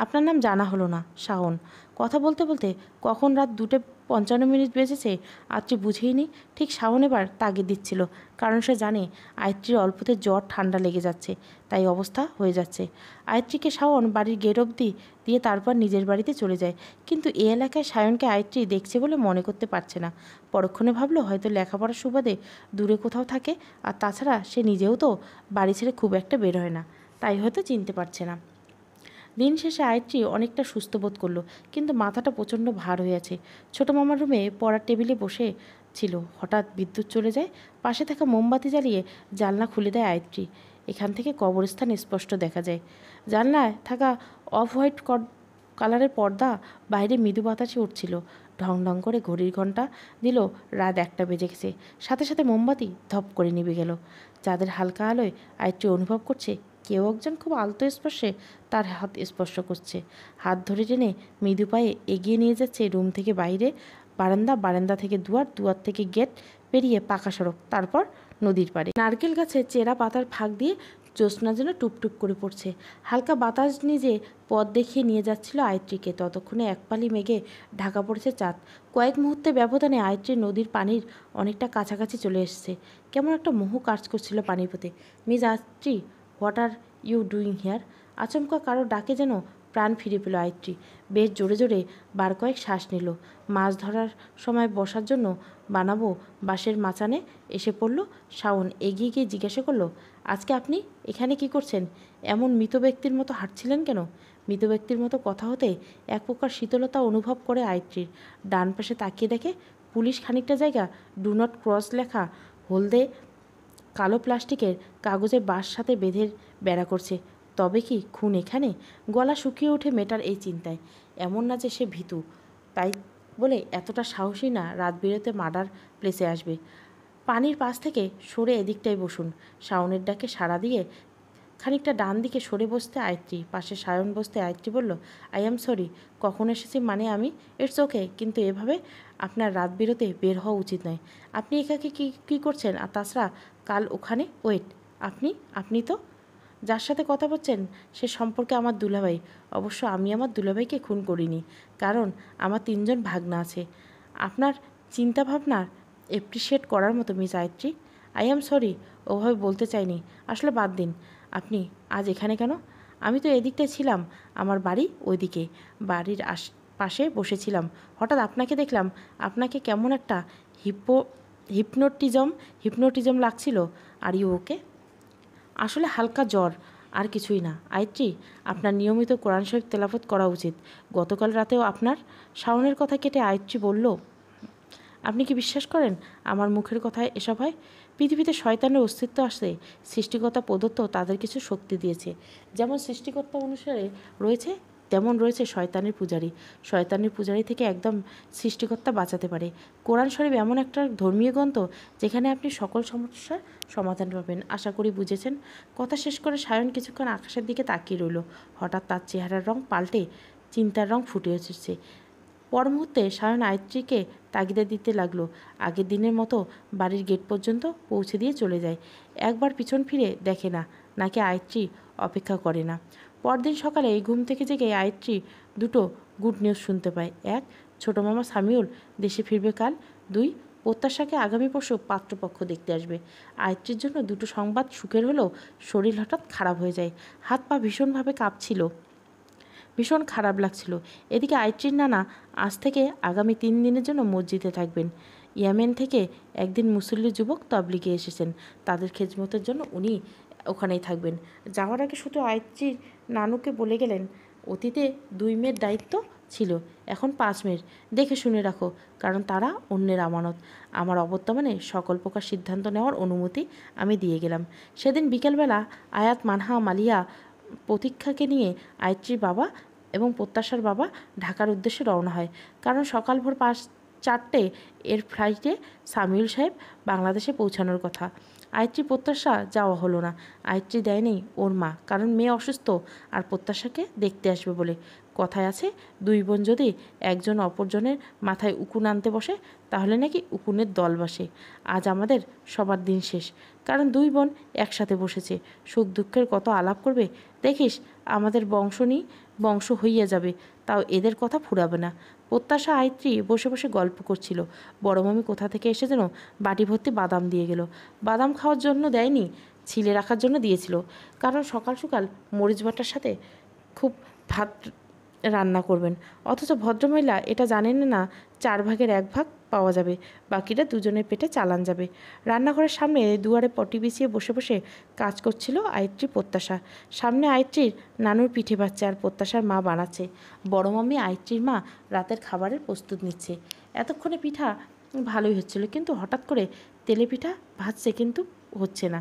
A: আপনার নাম জানা হলো না, শাওন। কথা বলতে বলতে কখন রাত 2:55 বেজেছে আয়ত্রী বুঝেইনি। ঠিক শাওন এবার তাগিদ দিচ্ছিল, কারণ সে জানে আয়ত্রীর অল্পতে জ্বর ঠান্ডা লেগে যাচ্ছে, তাই অবস্থা হয়ে যাচ্ছে। আয়ত্রীকে শাওন বাড়ির গেট অবধি দিয়ে তারপর নিজের বাড়িতে চলে যায়। কিন্তু এ এলাকায় সায়নকে আয়ত্রী দেখছে বলে মনে করতে পারছে না। পরক্ষণে ভাবলো হয়তো লেখাপড়ার সুবাদে দূরে কোথাও থাকে, আর তাছাড়া সে নিজেও তো বাড়ি ছেড়ে খুব একটা বের হয় না, তাই হয়তো চিনতে পারছে না। দিন শেষে আয়ত্রী অনেকটা সুস্থ বোধ করলো, কিন্তু মাথাটা প্রচণ্ড ভার হয়ে আছে। ছোটো মামার রুমে পড়ার টেবিলে বসে ছিল, হঠাৎ বিদ্যুৎ চলে যায়। পাশে থাকা মোমবাতি জ্বালিয়ে জানলা খুলে দেয় আয়ত্রী। এখান থেকে কবরস্থান স্পষ্ট দেখা যায়। জানলায় থাকা অফ হোয়াইট কালারের পর্দা বাইরে মৃদু বাতাসে উঠছিল। ঢং ঢং করে ঘড়ির ঘণ্টা দিল রাত 1টা বেজে গেছে। সাথে সাথে মোমবাতি ধপ করে নিভে গেল। চাঁদের হালকা আলোয় আয়ত্রী অনুভব করছে কেউ একজন খুব আলতো স্পর্শে তার হাত স্পর্শ করছে। হাত ধরে টেনে মৃদু পায়ে এগিয়ে নিয়ে যাচ্ছে রুম থেকে বাইরে, বারান্দা, বারান্দা থেকে দুয়ার, দুয়ার থেকে গেট পেরিয়ে পাকা সড়ক, তারপর নদীর পাড়ে। নারকেল গাছের চেরা পাতার ফাঁক দিয়ে জ্যোৎস্না যেন টুপটুপ করে পড়ছে। হালকা বাতাস নিজে পথ দেখিয়ে নিয়ে যাচ্ছিল আয়ত্রীকে। ততক্ষণে একপালি মেঘে ঢাকা পড়েছে চাঁদ। কয়েক মুহূর্তে ব্যবধানে আয়ত্রী নদীর পানির অনেকটা কাছাকাছি চলে এসেছে। কেমন একটা মোহ কাজ করছিল পানির পথে। মিস আয়ত্রী, what are you doing here? আচমকা কারো ডাকে যেন প্রাণ ফিরে পেল আয়ত্রী। বেশ জোরে জোরে বার কয়েক শ্বাস নিল। মাছ ধরার সময় বসার জন্য বানাবো বাঁশের মাচানে এসে পড়ল শাওন। এগিয়ে গিয়ে জিজ্ঞাসা করলো, আজকে আপনি এখানে কি করছেন? এমন মৃত ব্যক্তির মতো হাঁটছিলেন কেন? মৃত ব্যক্তির মতো কথা হতে এক প্রকার শীতলতা অনুভব করে আয়ত্রীর। ডান পাশে তাকিয়ে দেখে পুলিশ খানিকটা জায়গা ডু নট ক্রস লেখা হলদে কালো প্লাস্টিকের কাগজের বাঁশ সাথে বেঁধে বেড়া করছে। তবে কি খুন এখানে? গলা শুকিয়ে ওঠে মেয়েটার এই চিন্তায়। এমন না যে সে ভীতু, তাই বলে এতটা সাহসী না রাত বিরেতে মার্ডার প্লেসে আসবে। পানির পাশ থেকে সরে এদিকটাই বসুন। শাওনের ডাকে সাড়া দিয়ে খানিকটা ডান দিকে সরে বসতে আয়ত্রী, পাশে সায়ন বসতে আয়ত্রী বলল, আই অ্যাম সরি, কখন এসেছি মানে আমি, ইটস ওকে, কিন্তু এভাবে আপনার রাত বিরতে বের হওয়া উচিত নয়। আপনি একাকে কী করছেন? আর তাছাড়া কাল ওখানে ওয়েট, আপনি তো যার সাথে কথা বলছেন সে সম্পর্কে আমার দুলাভাই। অবশ্য আমি আমার দুলাভাইকে খুন করিনি, কারণ আমার 3জন ভাগনা আছে। আপনার চিন্তাভাবনার অ্যাপ্রিসিয়েট করার মতো miss Ayatri. I am sorry, ওভাবে বলতে চাইনি। আসলে বাদ দিন। আপনি আজ এখানে কেন? আমি তো এদিকটায় ছিলাম, আমার বাড়ি ওইদিকে, বাড়ির পাশে বসেছিলাম। হঠাৎ আপনাকে দেখলাম। আপনাকে কেমন একটা হিপনোটিজম লাগছিল। Are you okay? আসলে হালকা জ্বর, আর কিছুই না। আয়ত্রী, আপনার নিয়মিত কোরআন শরীফ তেলাওয়াত করা উচিত। গতকাল রাতেও আপনার। শাওনের কথা কেটে আয়ত্রী বলল, আপনি কি বিশ্বাস করেন আমার মুখের কথায় এসব হয়? পৃথিবীতে শয়তানের অস্তিত্ব আসে, সৃষ্টিকর্তা প্রদত্ত তাদের কিছু শক্তি দিয়েছে। যেমন সৃষ্টিকর্তা অনুসারে রয়েছে, তেমন রয়েছে শয়তানের পূজারী। শয়তানের পূজারী থেকে একদম সৃষ্টিকর্তা বাঁচাতে পারে। কোরআন শরীফ এমন একটা ধর্মীয় গ্রন্থ যেখানে আপনি সকল সমস্যার সমাধান পাবেন। আশা করি বুঝেছেন। কথা শেষ করে সায়ন কিছুক্ষণ আকাশের দিকে তাকিয়ে রইল। হঠাৎ তার চেহারার রং পাল্টে চিন্তার রং ফুটে এসেছে। পর মুহূর্তে সায়ন আয়ত্রীকে তাগিদা দিতে লাগলো। আগের দিনের মতো বাড়ির গেট পর্যন্ত পৌঁছে দিয়ে চলে যায়। একবার পিছন ফিরে দেখে না, নাকি আয়ত্রী অপেক্ষা করে না। পরদিন সকালে এই ঘুম থেকে জেগে আয়ত্রী দুটো গুড নিউজ শুনতে পায়। 1, ছোটো মামা সামিউল দেশে ফিরবে কাল। 2, প্রত্যাশাকে আগামী পরশু পাত্রপক্ষ দেখতে আসবে। আয়ত্রীর জন্য দুটো সংবাদ সুখের হলেও শরীর হঠাৎ খারাপ হয়ে যায়। হাত পা ভীষণভাবে কাঁপছিল, ভীষণ খারাপ লাগছিল। এদিকে আয়ত্রীর নানা আজ থেকে আগামী 3 দিনের জন্য মসজিদে থাকবেন। ইয়েমেন থেকে একদিন মুসল্লি যুবক তবলিগে এসেছেন, তাদের খেজমতের জন্য উনি ওখানেই থাকবেন। যাওয়ার আগে শুধু আয়ত্রীর নানুকে বলে গেলেন, অতীতে 2 মেয়ের দায়িত্ব ছিল, এখন 5 মিনিট। দেখে শুনে রাখো, কারণ তারা অন্যের আমানত। আমার অবর্তমানে সকল প্রকার সিদ্ধান্ত নেওয়ার অনুমতি আমি দিয়ে গেলাম। সেদিন বিকেলবেলা আয়াত, মানহা, মালিয়া, প্রতীক্ষাকে নিয়ে আয়ত্রীর বাবা এবং প্রত্যাশার বাবা ঢাকার উদ্দেশ্যে রওনা হয়। কারণ সকাল ভোর 4টে এর ফ্লাইটে সামিউল সাহেব বাংলাদেশে পৌঁছানোর কথা। আয়ত্রী প্রত্যাশা যাওয়া হলো না। আয়ত্রী দেয়নি ওর মা, কারণ মেয়ে অসুস্থ আর প্রত্যাশাকে দেখতে আসবে বলে। কথায় আছে, 2 বোন যদি একজন অপরজনের মাথায় উকুন আনতে বসে, তাহলে নাকি উকুনের দল বসে। আজ আমাদের সবার দিন শেষ, কারণ 2 বোন একসাথে বসেছে। সুখ দুঃখের কত আলাপ করবে দেখিস। আমাদের বংশ হইয়া যাবে, তাও এদের কথা ফুরাবে না। প্রত্যাশা আয়ত্রী বসে বসে গল্প করছিল। বড় মামি কোথা থেকে এসে যেন বাটি ভর্তি বাদাম দিয়ে গেল। বাদাম খাওয়ার জন্য দেয়নি, ছিলে রাখার জন্য দিয়েছিল। কারণ সকাল সকাল মরিচ বাটার সাথে খুব ভাত রান্না করবেন। অথচ ভদ্রমহিলা এটা জানেন না 4 ভাগের 1 ভাগ পাওয়া যাবে, বাকিটা দুজনের পেটে চালান যাবে। রান্নাঘরের সামনে দুয়ারে পটি বিছিয়ে বসে বসে কাজ করছিল আয়ত্রী প্রত্যাশা। সামনে আয়ত্রীর নানুর পিঠে বাচ্চা আর প্রত্যাশার মা বানাচ্ছে। বড় মামি আয়ত্রীর মা রাতের খাবারের প্রস্তুত নিচ্ছে। এতক্ষণে পিঠা ভালোই হচ্ছিল, কিন্তু হঠাৎ করে তেলে পিঠা ভাজছে, কিন্তু হচ্ছে না,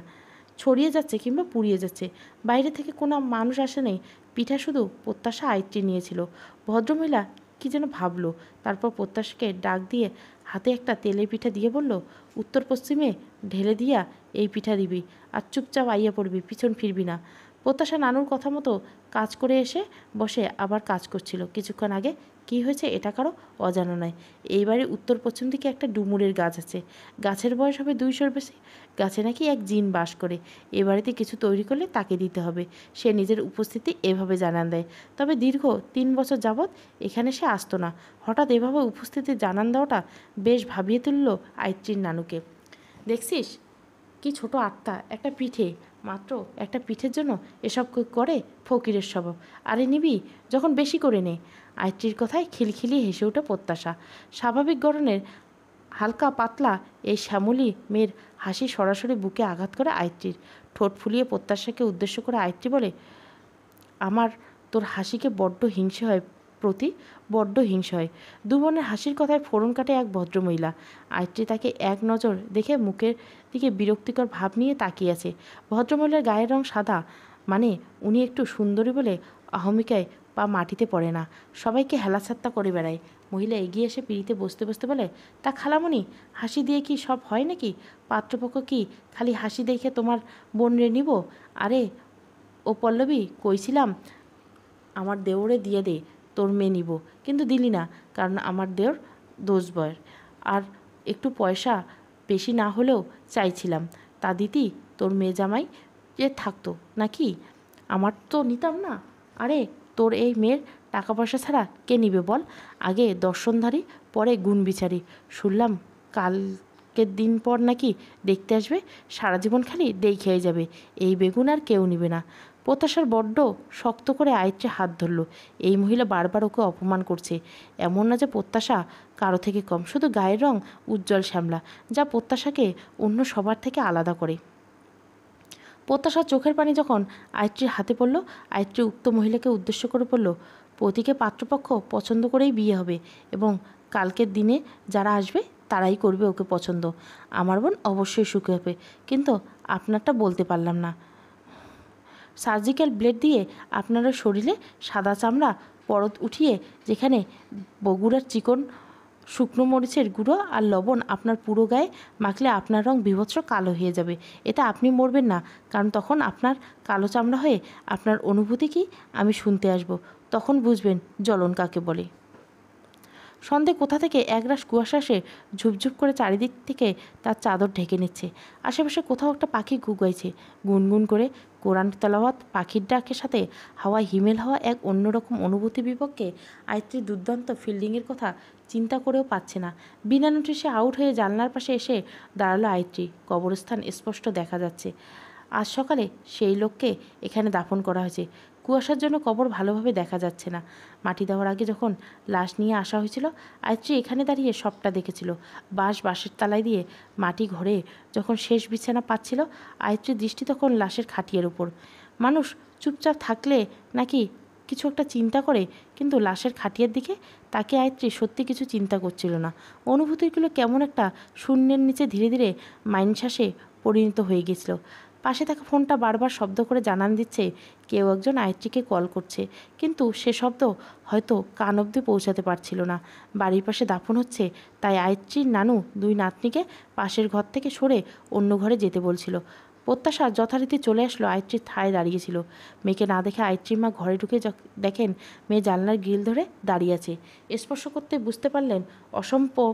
A: ছড়িয়ে যাচ্ছে কিংবা পুড়িয়ে যাচ্ছে। বাইরে থেকে কোনো মানুষ আসেনি, পিঠা শুধু প্রত্যাশা আয়ত্রী নিয়েছিল। ভদ্রমহিলা কি যেন ভাবলো, তারপর প্রত্যাশাকে ডাক দিয়ে হাতে একটা তেলের পিঠা দিয়ে বলল, উত্তর পশ্চিমে ঢেলে দিয়া এই পিঠা দিবি, আর চুপচাপ আইয়া পড়বি, পিছন ফিরবি না। প্রত্যাশা নানুর কথা মতো কাজ করে এসে বসে আবার কাজ করছিল। কিছুক্ষণ আগে কি হয়েছে এটা কারো অজানা নয়। এই বাড়ির উত্তর পশ্চিম দিকে একটা ডুমুরের গাছ আছে। গাছের বয়স হবে 200-র বেশি। গাছে নাকি এক জিন বাস করে। এ বাড়িতে কিছু তৈরি করলে তাকে দিতে হবে। সে নিজের উপস্থিতি এভাবে জানান দেয়। তবে দীর্ঘ 3 বছর যাবৎ এখানে সে আসতো না। হঠাৎ এভাবে উপস্থিতি জানান দেওয়াটা বেশ ভাবিয়ে তুলল আয়ত্রীর নানুকে। দেখছিস কি ছোট আত্মা, একটা পিঠে, মাত্র একটা পিঠের জন্য এসব করে, ফকিরের স্বভাব। আরে নিবি যখন বেশি করে নে। আয়ত্রীর কথায় খিলখিলি হেসে ওঠে প্রত্যাশা। স্বাভাবিক গড়নের হালকা পাতলা এই শ্যামলী মেয়ের হাসি সরাসরি বুকে আঘাত করে আয়ত্রীর। ঠোঁট ফুলিয়ে প্রত্যাশাকে উদ্দেশ্য করে আয়ত্রী বলে, আমার তোর হাসিকে বড্ড হিংসে হয় প্রতি, বড্ড হিংসে হয়। 2 বোনের হাসির কথায় ফোড়ন কাটে এক ভদ্রমহিলা। আয়ত্রী তাকে এক নজর দেখে মুখের দিকে বিরক্তিকর ভাব নিয়ে তাকিয়ে আছে। ভদ্রমহিলার গায়ের রং সাদা, মানে উনি একটু সুন্দরী বলে আহমিকায় পা মাটিতে পড়ে না, সবাইকে হেলাছাত্তা করে বেড়ায়। মহিলা এগিয়ে এসে পিড়িতে বসতে বসতে বলে, তা খালামণি, হাসি দিয়ে কি সব হয় নাকি? পাত্রপক্ষ কি খালি হাসি দেখে তোমার বোন রে নিব? আরে ও পল্লবী, কইছিলাম আমার দেওরে দিয়ে দে, তোর মেয়ে নিব, কিন্তু দিলি না, কারণ আমার দেওর দোষ বয়ের, আর একটু পয়সা বেশি না হলেও চাইছিলাম, তা দিতি তোর মেয়ে জামাই যে থাকতো নাকি? আমার তো নিতাম না। আরে তোর এই মেয়ের টাকা পয়সা ছাড়া কে নিবে বল? আগে দর্শনধারী, পরে গুণ বিচারি। শুনলাম কালকের দিন পর নাকি দেখতে আসবে, সারা জীবন খালি খেয়ে যাবে, এই বেগুন আর কেউ নিবে না। প্রত্যাশার বড্ড শক্ত করে আয়ত্রে হাত ধরল। এই মহিলা বারবার ওকে অপমান করছে। এমন না যে প্রত্যাশা কারো থেকে কম, শুধু গায়ের রং উজ্জ্বল শ্যামলা, যা প্রত্যাশাকে অন্য সবার থেকে আলাদা করে। প্রত্যাশার চোখের পানি যখন আয়ত্রীর হাতে পড়ল, আয়ত্রী উক্ত মহিলাকে উদ্দেশ্য করে বলল, প্রতীকে পাত্রপক্ষ পছন্দ করেই বিয়ে হবে, এবং কালকের দিনে যারা আসবে তারাই করবে ওকে পছন্দ। আমার বোন অবশ্যই সুখী হবে, কিন্তু আপনারটা বলতে পারলাম না। সার্জিক্যাল ব্লেড দিয়ে আপনার শরীরে সাদা চামড়া পরত উঠিয়ে, যেখানে বগুড়ার চিকন শুকনো মরিচের গুঁড়ো আর লবণ আপনার পুরো গায়ে মাখলে আপনার রং বীভৎস কালো হয়ে যাবে। এতে আপনি মরবেন না, কারণ তখন আপনার কালো চামড়া হয়ে আপনার অনুভূতি কি আমি শুনতে আসব, তখন বুঝবেন জ্বলন কাকে বলে। সন্ধে কোথা থেকে একরাশ কুয়াশা এসে ঝুপঝুপ করে চারিদিক থেকে তার চাদর ঢেকে নিচ্ছে। আশেপাশে কোথাও একটা পাখি গুগাইছে গুনগুন করে। কোরআন তেলাওয়াত, পাখির ডাকের সাথে হাওয়ায় হিমেল হওয়া এক অন্যরকম অনুভূতি বিপক্ষে আয়ত্রীর দুর্দান্ত ফিল্ডিংয়ের কথা চিন্তা করেও পাচ্ছে না। বিনা নোটিশে আউট হয়ে জানলার পাশে এসে দাঁড়ালো আয়ত্রী। কবরস্থান স্পষ্ট দেখা যাচ্ছে। আজ সকালে সেই লোককে এখানে দাফন করা হয়েছে। কুয়াশার জন্য কবর ভালোভাবে দেখা যাচ্ছে না। মাটি দেওয়ার আগে যখন লাশ নিয়ে আসা হয়েছিল, আয়ত্রী এখানে দাঁড়িয়ে সবটা দেখেছিল। বাঁশের তালায় দিয়ে মাটি ঘরে যখন শেষ বিছানা পাচ্ছিল, আয়ত্রীর দৃষ্টি তখন লাশের খাটিয়ার উপর। মানুষ চুপচাপ থাকলে নাকি কিছু একটা চিন্তা করে, কিন্তু লাশের খাটিয়ার দিকে তাকে আয়ত্রী সত্যি কিছু চিন্তা করছিল না। অনুভূতিগুলো কেমন একটা শূন্যের নিচে ধীরে ধীরে মাইনশ্বাসে পরিণত হয়ে গেছিল। পাশে থাকা ফোনটা বারবার শব্দ করে জানান দিচ্ছে কেউ একজন আয়ত্রীকে কল করছে, কিন্তু সে শব্দ হয়তো কান অবধি পৌঁছাতে পারছিল না। বাড়ির পাশে দাফন হচ্ছে, তাই আয়ত্রীর নানু দুই নাতনিকে পাশের ঘর থেকে সরে অন্য ঘরে যেতে বলছিল। প্রত্যাশা যথারীতি চলে আসলো আয়ত্রীর থায় দাঁড়িয়েছিল। মেয়েকে না দেখে আয়ত্রীর মা ঘরে ঢুকে দেখেন মেয়ে জানলার গ্রিল ধরে দাঁড়িয়ে আছে। স্পর্শ করতে বুঝতে পারলেন অসম্ভব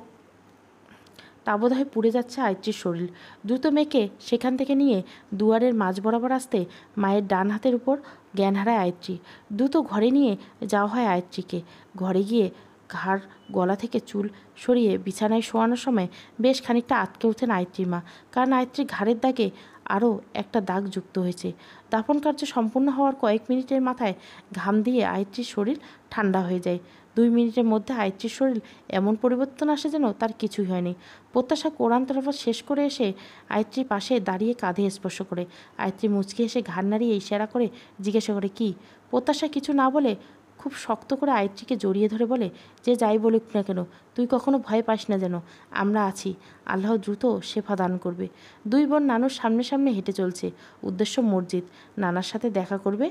A: তাবদাহে পুড়ে যাচ্ছে আয়ত্রীর শরীর। দ্রুত মেয়েকে সেখান থেকে নিয়ে দুয়ারের মাঝ বরাবর আসতে মায়ের ডান হাতের উপর জ্ঞান হারায় আয়ত্রী। দ্রুত ঘরে নিয়ে যাওয়া হয় আয়ত্রীকে। ঘরে গিয়ে ঘাড় গলা থেকে চুল সরিয়ে বিছানায় শোয়ানোর সময় বেশ খানিকটা আটকে ওঠেন আয়ত্রীর মা, কারণ আয়ত্রীর ঘাড়ের দাগে আরও একটা দাগ যুক্ত হয়েছে। দাফন কার্য সম্পূর্ণ হওয়ার কয়েক মিনিটের মাথায় ঘাম দিয়ে আয়ত্রীর শরীর ঠান্ডা হয়ে যায়। 2 মিনিটের মধ্যে আয়ত্রীর শরীর এমন পরিবর্তন আসে যেন তার কিছুই হয়নি। প্রত্যাশা কোরআন তেলাওয়াত শেষ করে এসে আয়ত্রীর পাশে দাঁড়িয়ে কাঁধে স্পর্শ করে। আয়ত্রী মুচকি এসে ঘাড় নাড়িয়ে ইশারা করে জিজ্ঞাসা করে কি। প্রত্যাশা কিছু না বলে খুব শক্ত করে আয়ত্রীকে জড়িয়ে ধরে বলে, যে যাই বলুক না কেন তুই কখনো ভয় পাস না যেন, আমরা আছি, আল্লাহ দ্রুত শেফা দান করবে। 2 বোন নানুর সামনে সামনে হেঁটে চলছে, উদ্দেশ্য মসজিদ। নানার সাথে দেখা করবে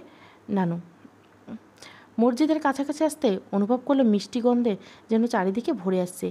A: নানু। মসজিদের কাছাকাছি আসতে অনুভব করলো মিষ্টি গন্ধে যেন চারিদিকে ভরে আসছে।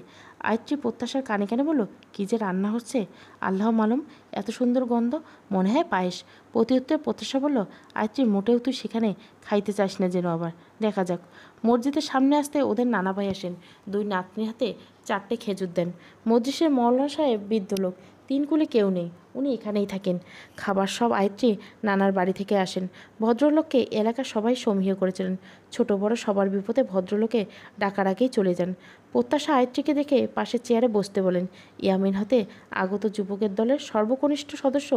A: আয়ত্রী প্রত্যাশার কানে কানে বলল, কী যে রান্না হচ্ছে, আল্লাহ মালুম, এত সুন্দর গন্ধ, মনে হয় পায়েস। প্রতি উত্তরে প্রত্যাশা বলল, আয়ত্রী মোটেও তুই সেখানে খাইতে চাস না যেন, আবার দেখা যাক। মসজিদের সামনে আসতে ওদের নানা ভাই আসেন, 2 নাতনির হাতে 4টে খেজুর দেন। মসজিদের মৌলানা সাহেব বৃদ্ধ লোক, 3 কুলে কেউ নেই, উনি এখানেই থাকেন। খাবার সব আয়ত্রী নানার বাড়ি থেকে আসেন। ভদ্রলোককে এলাকার সবাই সমীহ করেছিলেন। ছোট বড় সবার বিপদে ভদ্রলোকে ডাকার আগেই চলে যান। প্রত্যাশা আয়ত্রীকে দেখে পাশের চেয়ারে বসতে বলেন। ইয়ামিন হতে আগত যুবকের দলের সর্বকনিষ্ঠ সদস্য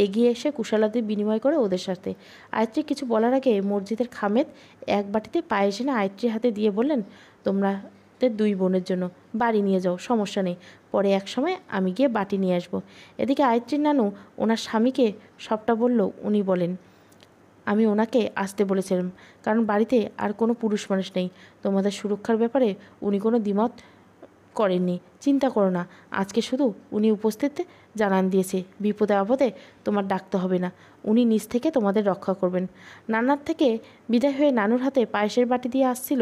A: এগিয়ে এসে কুশলাদি বিনিময় করে ওদের সাথে। আয়ত্রী কিছু বলার আগে মসজিদের খামেদ এক বাটিতে পায়েস এনে আয়ত্রীর হাতে দিয়ে বললেন, তোমরা 2 বোনের জন্য বাড়ি নিয়ে যাও, সমস্যা নেই, পরে এক সময় আমি গিয়ে বাটি নিয়ে আসবো। এদিকে আয়ত্রীর নানু ওনার স্বামীকে সবটা বলল। উনি বলেন, আমি ওনাকে আসতে বলেছিলাম, কারণ বাড়িতে আর কোনো পুরুষ মানুষ নেই। তোমাদের সুরক্ষার ব্যাপারে উনি কোনো দ্বিমত করেননি। চিন্তা করো না, আজকে শুধু উনি উপস্থিত জানান দিয়েছে, বিপদে আপদে তোমার ডাকতে হবে না, উনি নিজ থেকে তোমাদের রক্ষা করবেন। নানার থেকে বিদায় হয়ে নানুর হাতে পায়েসের বাটি দিয়ে আসছিল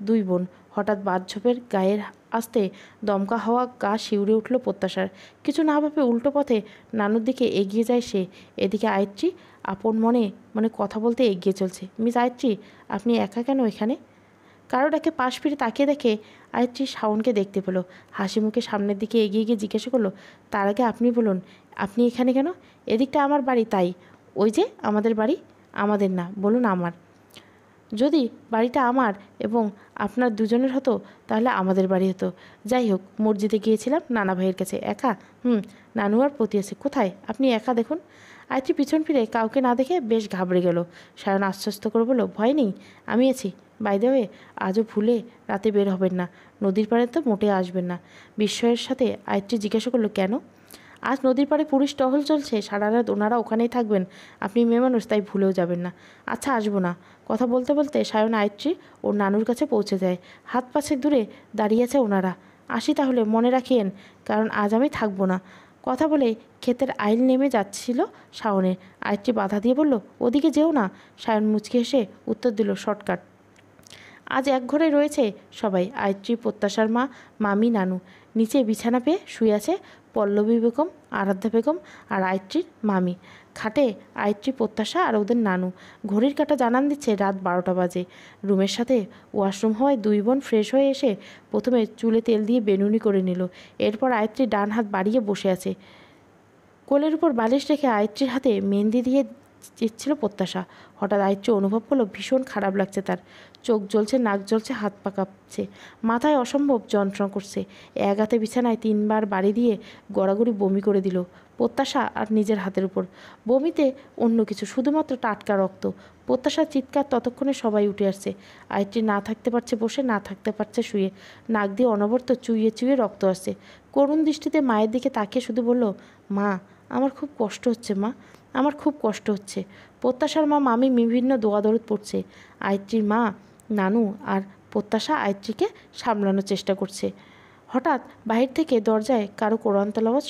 A: 2 বোন। হঠাৎ বাদঝোপের গায়ের আসতে দমকা হওয়া গা শিউরে উঠল প্রত্যাশার। কিছু না ভাবে উল্টো পথে নানুর দিকে এগিয়ে যায় সে। এদিকে আয়ত্রী আপন মনে মনে কথা বলতে এগিয়ে চলছে। মিস আয়ত্রী, আপনি একা কেন এখানে? কারোটাকে পাশ ফিরে তাকিয়ে দেখে আয়ত্রী শাওনকে দেখতে পেল। হাসি মুখে সামনের দিকে এগিয়ে গিয়ে জিজ্ঞাসা করলো, তার আগে আপনি বলুন, আপনি এখানে কেন? এদিকটা আমার বাড়ি, তাই। ওই যে আমাদের বাড়ি। আমাদের না, বলুন আমার। যদি বাড়িটা আমার এবং আপনার দুজনের হতো তাহলে আমাদের বাড়ি হতো। যাই হোক, মসজিদে গিয়েছিলাম নানা ভাইয়ের কাছে। একা? নানু আর পতি আছে। কোথায়? আপনি একা দেখুন। আয়ত্রী পিছন ফিরে কাউকে না দেখে বেশ ঘাবড়ে গেল। সায়ন আশ্বস্ত করে বলল, ভয় নেই, আমি আছি। বাই দ্য ওয়ে, আজও ভুলে রাতে বের হবেন না, নদীর পাড়ে তো মোটে আসবেন না। বিস্ময়ের সাথে আয়ত্রী জিজ্ঞাসা করলো, কেন? আজ নদীর পাড়ে পুলিশ টহল চলছে, সারা রাত ওনারা ওখানেই থাকবেন। আপনি মেয়ে মানুষ, তাই ভুলেও যাবেন না। আচ্ছা, আসবো না। কথা বলতে বলতে সায়ন আয়ত্রী ওর নানুর কাছে পৌঁছে যায়। হাত পাশেক দূরে দাঁড়িয়ে আছে ওনারা। আসি তাহলে, মনে রাখিয়েন, কারণ আজ আমি থাকবো না। কথা বলে ক্ষেতের আইল নেমে যাচ্ছিল শাওনের। আয়ত্রী বাধা দিয়ে বলল, ওদিকে যেও না। সায়ন মুচকি হেসে উত্তর দিল, শর্টকাট। আজ এক ঘরে রয়েছে সবাই। আয়ত্রী, প্রত্যাশার মা, মামি, নানু। নিচে বিছানা পেয়ে শুয়ে আছে পল্লবী বেগম, আরাধ্যা বেগম আর আয়ত্রীর মামি। খাটে আয়ত্রী, প্রত্যাশা আর ওদের নানু। ঘড়ির কাঁটা জানান দিচ্ছে রাত 12টা বাজে। রুমের সাথে ওয়াশরুম হওয়ায় 2 বোন ফ্রেশ হয়ে এসে প্রথমে চুলে তেল দিয়ে বেনুনি করে নিল। এরপর আয়ত্রী ডান হাত বাড়িয়ে বসে আছে। কোলের উপর বালিশ রেখে আয়ত্রীর হাতে মেহেন্দি দিয়ে চিচ্ছিল প্রত্যাশা। হঠাৎ আয়ত্রী অনুভব করলো ভীষণ খারাপ লাগছে তার। চোখ জ্বলছে, নাক জ্বলছে, হাত পা কাঁপছে, মাথায় অসম্ভব যন্ত্রণা করছে। এক হাতে বিছানায় 3 বার বাড়ি দিয়ে গড়াগড়ি বমি করে দিল প্রত্যাশা আর নিজের হাতের উপর। বমিতে অন্য কিছু, শুধুমাত্র টাটকা রক্ত। প্রত্যাশার চিৎকার ততক্ষণে সবাই উঠে আসছে। আয়ত্রী না থাকতে পারছে বসে, না থাকতে পারছে শুয়ে। নাক দিয়ে অনবরত চুইয়ে চুইয়ে রক্ত আসছে। করুণ দৃষ্টিতে মায়ের দিকে তাকিয়ে শুধু বলল, মা, আমার খুব কষ্ট হচ্ছে মা। আমার খুব কষ্ট হচ্ছে। প্রত্যাশার মা মামি বিভিন্ন দোয়া দরুদ পড়ছে। আয়ত্রীর মা, নানু আর প্রত্যাশা আয়ত্রীকে সামলানোর চেষ্টা করছে। হঠাৎ বাহির থেকে দরজায় কারো কোরআন তেলাওয়াত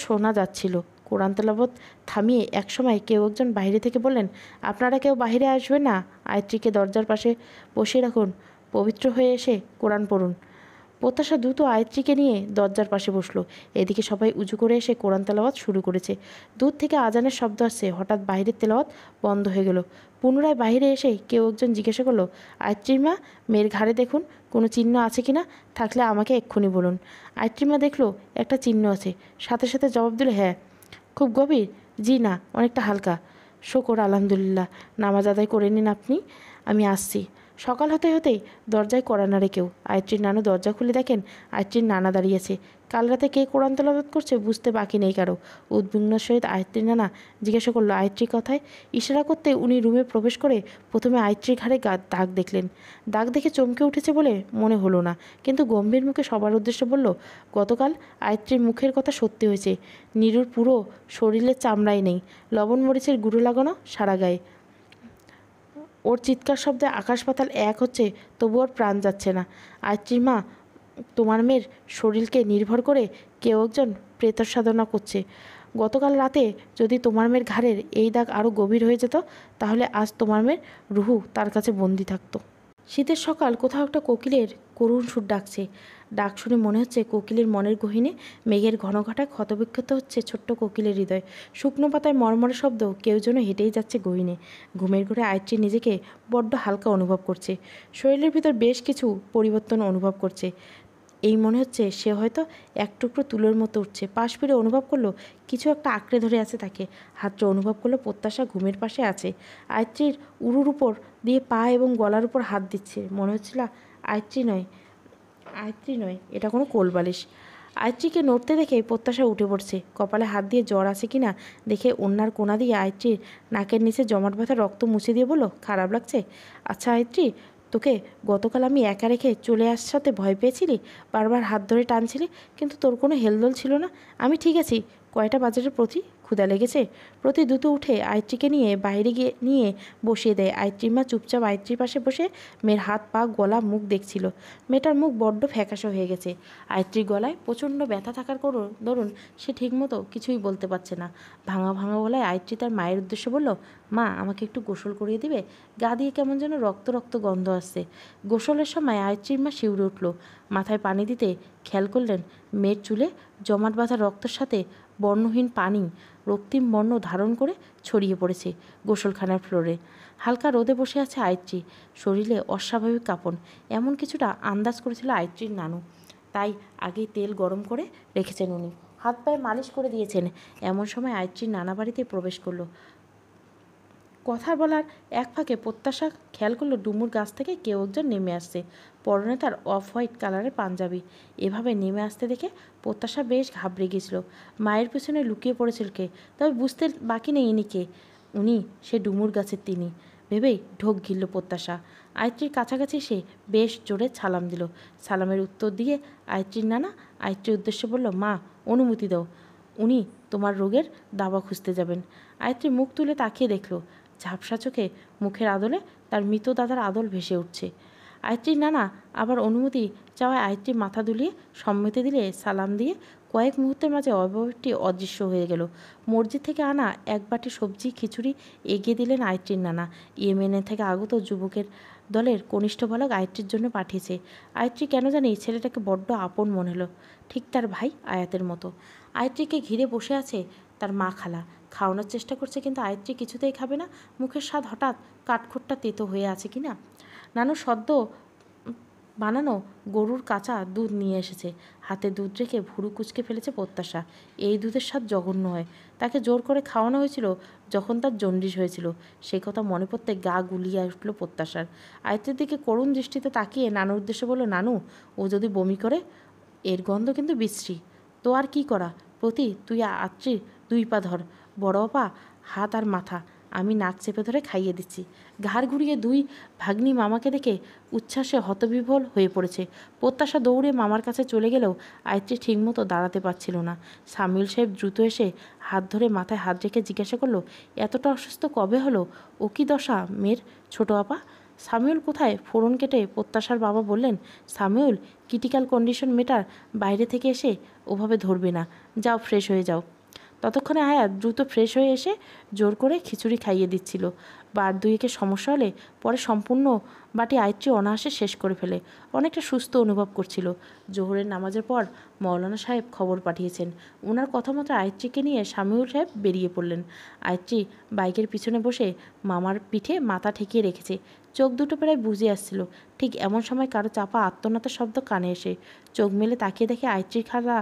A: শোনা যাচ্ছিল। কোরআন তেলাওয়াত থামিয়ে একসময় কেউ একজন বাইরে থেকে বললেন, আপনারা কেউ বাইরে আসবেন না, আয়ত্রীকে দরজার পাশে বসিয়ে রাখুন, পবিত্র হয়ে এসে কোরআন পড়ুন। প্রত্যাশা দ্রুত আয়ত্রীকে নিয়ে দরজার পাশে বসলো। এদিকে সবাই উঁচু করে এসে কোরআন তেলাওয়াত শুরু করেছে। দূর থেকে আজানের শব্দ আসছে। হঠাৎ বাইরের তেলাওয়াত বন্ধ হয়ে গেল। পুনরায় বাইরে এসে কেউ একজন জিজ্ঞাসা করলো, আয়ত্রীর মা, মেয়ের ঘাড়ে দেখুন, কোনো চিহ্ন আছে কি না, থাকলে আমাকে এক্ষুনি বলুন। আয়ত্রীর মা দেখলো একটা চিহ্ন আছে। সাথে সাথে জবাব দিল, হ্যাঁ। খুব গভীর? জি না, অনেকটা হালকা। শোকর, আলহামদুলিল্লাহ। নামাজ আদায় করে নিন আপনি, আমি আসছি। সকাল হতে হতেই দরজায় কড়া নাড়ে কেউ। আয়ত্রীর নানু দরজা খুলে দেখেন আয়ত্রীর নানা দাঁড়িয়েছে। কাল রাতে কে কোরআন তেলাওয়াত করছে বুঝতে বাকি নেই কারো। উদ্বিগ্নের সহিত আয়ত্রীর নানা জিজ্ঞাসা করলো, আয়ত্রীর কথায় ইশারা করতে উনি রুমে প্রবেশ করে প্রথমে আয়ত্রীর ঘাড়ে দাগ দেখলেন। দাগ দেখে চমকে উঠেছে বলে মনে হলো না, কিন্তু গম্ভীর মুখে সবার উদ্দেশ্যে বলল, গতকাল আয়ত্রীর মুখের কথা সত্যি হয়েছে। নীরুর পুরো শরীরের চামড়াই নেই, লবণ মরিচের গুঁড়ো লাগানো সারা গায়ে। ওর চিৎকার শব্দে আকাশ পাতাল এক হচ্ছে, তবু ওর প্রাণ যাচ্ছে না। আয়ত্রীর মা, তোমার মেয়ের শরীরকে নির্ভর করে কেউ একজন প্রেতর সাধনা করছে। গতকাল রাতে যদি তোমার মেয়ের ঘাড়ের এই দাগ আরও গভীর হয়ে যেত, তাহলে আজ তোমার মেয়ের রুহু তার কাছে বন্দি থাকতো। শীতের সকাল, কোথাও একটা কোকিলের করুণ সুর ডাকছে। ডাক শুনে মনে হচ্ছে কোকিলের মনের গহীনে মেঘের ঘনঘটায় ক্ষতবিক্ষত হচ্ছে ছোট্ট কোকিলের হৃদয়। শুকনো পাতায় মরমরে শব্দ, কেউ যেন হেঁটেই যাচ্ছে গহীনে। ঘুমের ঘরে আয়ত্রী নিজেকে বড্ড হালকা অনুভব করছে। শরীরের ভিতর বেশ কিছু পরিবর্তন অনুভব করছে। এই মনে হচ্ছে সে হয়তো এক টুকরো তুলোর মতো উঠছে। পাশ ফিরে অনুভব করলো কিছু একটা আঁকড়ে ধরে আছে তাকে। হাতটা অনুভব করলো প্রত্যাশা ঘুমের পাশে আছে। আয়ত্রীর উরুর উপর দিয়ে পা এবং গলার উপর হাত দিচ্ছে। মনে হচ্ছিল আয়ত্রী নয়, এটা কোনো কোলবালিশ। আয়ত্রীকে নড়তে দেখে প্রত্যাশা উঠে পড়ছে। কপালে হাত দিয়ে জ্বর আছে কিনা দেখে ওড়নার কোনা দিয়ে আয়ত্রীর নাকের নিচে জমাট ব্যথা রক্ত মুছে দিয়ে বলল, খারাপ লাগছে? আচ্ছা আয়ত্রী, তোকে গতকাল আমি একা রেখে চলে আসাতে ভয় পেয়েছিলি, বারবার হাত ধরে টানছিলি, কিন্তু তোর কোনো হেলদোল ছিল না। আমি ঠিক আছি। কয়টা বাজারের প্রতি ক্ষুধা লেগেছে? প্রতি দ্রুত উঠে আয়ত্রীকে নিয়ে বাইরে গিয়ে বসিয়ে দেয়। আয়ত্রীর মা চুপচাপ আয়ত্রীর পাশে বসে মেয়ের হাত পা গলা মুখ দেখছিল। মেয়েটার মুখ বড্ড ফ্যাকাশে হয়ে গেছে। আয়ত্রীর গলায় প্রচণ্ড ব্যথা থাকার দরুন সে ঠিকমতো কিছুই বলতে পারছে না। ভাঙা ভাঙা গলায় আয়ত্রী তার মায়ের উদ্দেশ্যে বলল, মা, আমাকে একটু গোসল করিয়ে দিবে? গা দিয়ে কেমন যেন রক্ত রক্ত গন্ধ আসছে। গোসলের সময় আয়ত্রীর মা শিউরে উঠল। মাথায় পানি দিতে খেয়াল করলেন মেয়ের চুলে জমাট বাঁধা রক্তের সাথে বর্ণহীন পানি রক্তিম বর্ণ ধারণ করে ছড়িয়ে পড়েছে গোসলখানার ফ্লোরে। হালকা রোদে বসে আছে আয়ত্রী, শরীরে অস্বাভাবিক কাঁপন। এমন কিছুটা আন্দাজ করেছিল আয়ত্রীর নানু, তাই আগেই তেল গরম করে রেখেছেন উনি। হাত পায়ে মালিশ করে দিয়েছেন। এমন সময় আয়ত্রীর নানা বাড়িতে প্রবেশ করলো। কথা বলার এক ফাঁকে প্রত্যাশা খেয়াল করলো ডুমুর গাছ থেকে কেউ একজন নেমে আসছে। পরনে তার অফ হোয়াইট কালারের পাঞ্জাবি। এভাবে নেমে আসতে দেখে প্রত্যাশা বেশ ঘাবড়ে গেছিল। মায়ের পেছনে লুকিয়ে পড়েছিল কে, তবে বুঝতে বাকি নেই ইনি কে। উনি সে ডুমুর গাছের তিনি ভেবেই ঢোক গিলল প্রত্যাশা। আয়ত্রীর কাছাকাছি সে বেশ জোরে সালাম দিল। সালামের উত্তর দিয়ে আয়ত্রীর নানা আয়ত্রীর উদ্দেশ্যে বলল, মা, অনুমতি দাও, উনি তোমার রোগের দাবা খুঁজতে যাবেন। আয়ত্রী মুখ তুলে তাকিয়ে দেখল ঝাপসা চোখে মুখের আদলে তার মৃত দাদার আদল ভেসে উঠছে। আয়ত্রীর নানা আবার অনুমতি চাওয়ায় আয়ত্রী মাথা দুলিয়ে সম্মতি দিলে সালাম দিয়ে কয়েক মুহূর্তের মাঝে অবয়বটি অদৃশ্য হয়ে গেল। মসজিদ থেকে আনা এক বাটি সবজি খিচুড়ি এগিয়ে দিলেন আয়ত্রীর নানা। ইয়েমেনের থেকে আগত যুবকের দলের কনিষ্ঠ বালক আয়ত্রীর জন্য পাঠিয়েছে। আয়ত্রী কেন জানি ছেলেটাকে বড্ড আপন মনে হলো, ঠিক তার ভাই আয়াতের মতো। আয়ত্রীকে ঘিরে বসে আছে তার মা খালা। খাওয়ানোর চেষ্টা করছে, কিন্তু আয়ত্রী কিছুতেই খাবে না। মুখের স্বাদ হঠাৎ কাঠখোট্টা তেতো হয়ে আছে কিনা। নানু সদ্য বানানো গরুর কাঁচা দুধ নিয়ে এসেছে। হাতে দুধ রেখে ভুরু কুচকে ফেলেছে প্রত্যাশা। এই দুধের স্বাদ জঘন্য হয়। তাকে জোর করে খাওয়ানো হয়েছিল যখন তার জন্ডিস হয়েছিল। সেই কথা মনে পড়তে গা গুলিয়ে উঠল প্রত্যাশার। আয়ত্রীর দিকে করুণ দৃষ্টিতে তাকিয়ে নানুর উদ্দেশ্যে বলল, নানু, ও যদি বমি করে, এর গন্ধ কিন্তু বিশ্রী। তো আর কি করা? প্রতি তুই আত্রীর দুই পা ধর, বড় পা, হাত আর মাথা, আমি নাক চেপে ধরে খাইয়ে দিচ্ছি। ঘাড় ঘুরিয়ে দুই ভাগ্নি মামাকে দেখে উচ্ছ্বাসে হতবিহ্বল হয়ে পড়েছে। প্রত্যাশা দৌড়ে মামার কাছে চলে গেলেও আয়ত্রী ঠিকমতো দাঁড়াতে পারছিল না। সামিউল সাহেব দ্রুত এসে হাত ধরে মাথায় হাত রেখে জিজ্ঞাসা করলো, এতটা অসুস্থ কবে হলো? ও কি দশা মেয়ের, ছোটো আপা? সামিউল কোথায়? ফোড়ন কেটে প্রত্যাশার বাবা বললেন, সামিউল, ক্রিটিক্যাল কন্ডিশন মেটার, বাইরে থেকে এসে ওভাবে ধরবে না, যাও ফ্রেশ হয়ে যাও। ততক্ষণে আয়াত দ্রুত ফ্রেশ হয়ে এসে জোর করে খিচুড়ি খাইয়ে দিচ্ছিল। বার দুয়েকের সমস্যা হলে পরে সম্পূর্ণ বাটি আয়ত্রী অনায়াসে শেষ করে ফেলে। অনেকটা সুস্থ অনুভব করছিল। জোহরের নামাজের পর মৌলানা সাহেব খবর পাঠিয়েছেন। ওনার কথা মতো আয়ত্রীকে নিয়ে সামিউল সাহেব বেরিয়ে পড়লেন। আয়ত্রী বাইকের পিছনে বসে মামার পিঠে মাথা ঠেকিয়ে রেখেছে। চোখ দুটো প্রায় বুজে আসছিল। ঠিক এমন সময় কারো চাপা আত্মনাতার শব্দ কানে এসে চোখ মেলে তাকিয়ে দেখে আয়ত্রীর খালা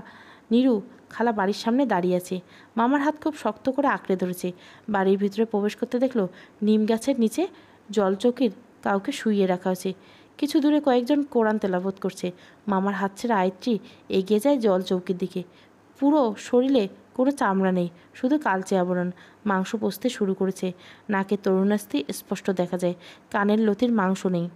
A: নীরু খালা বাড়ির সামনে দাঁড়িয়ে আছে। মামার হাত খুব শক্ত করে আঁকড়ে ধরেছে। বাড়ির ভিতরে প্রবেশ করতে দেখলো নিম গাছের নিচে জলচৌকির কাউকে শুইয়ে রাখা হয়েছে। কিছু দূরে কয়েকজন কোরআন তেলাওয়াত করছে। মামার হাত ছেড়ে আয়ত্রী এগিয়ে যায় জলচৌকির দিকে। পুরো শরীরে কোনো চামড়া নেই, শুধু কালচে আবরণ। মাংস পচতে শুরু করেছে। নাকের তরুণাস্থি স্পষ্ট দেখা যায়, কানের লতির মাংস নেই।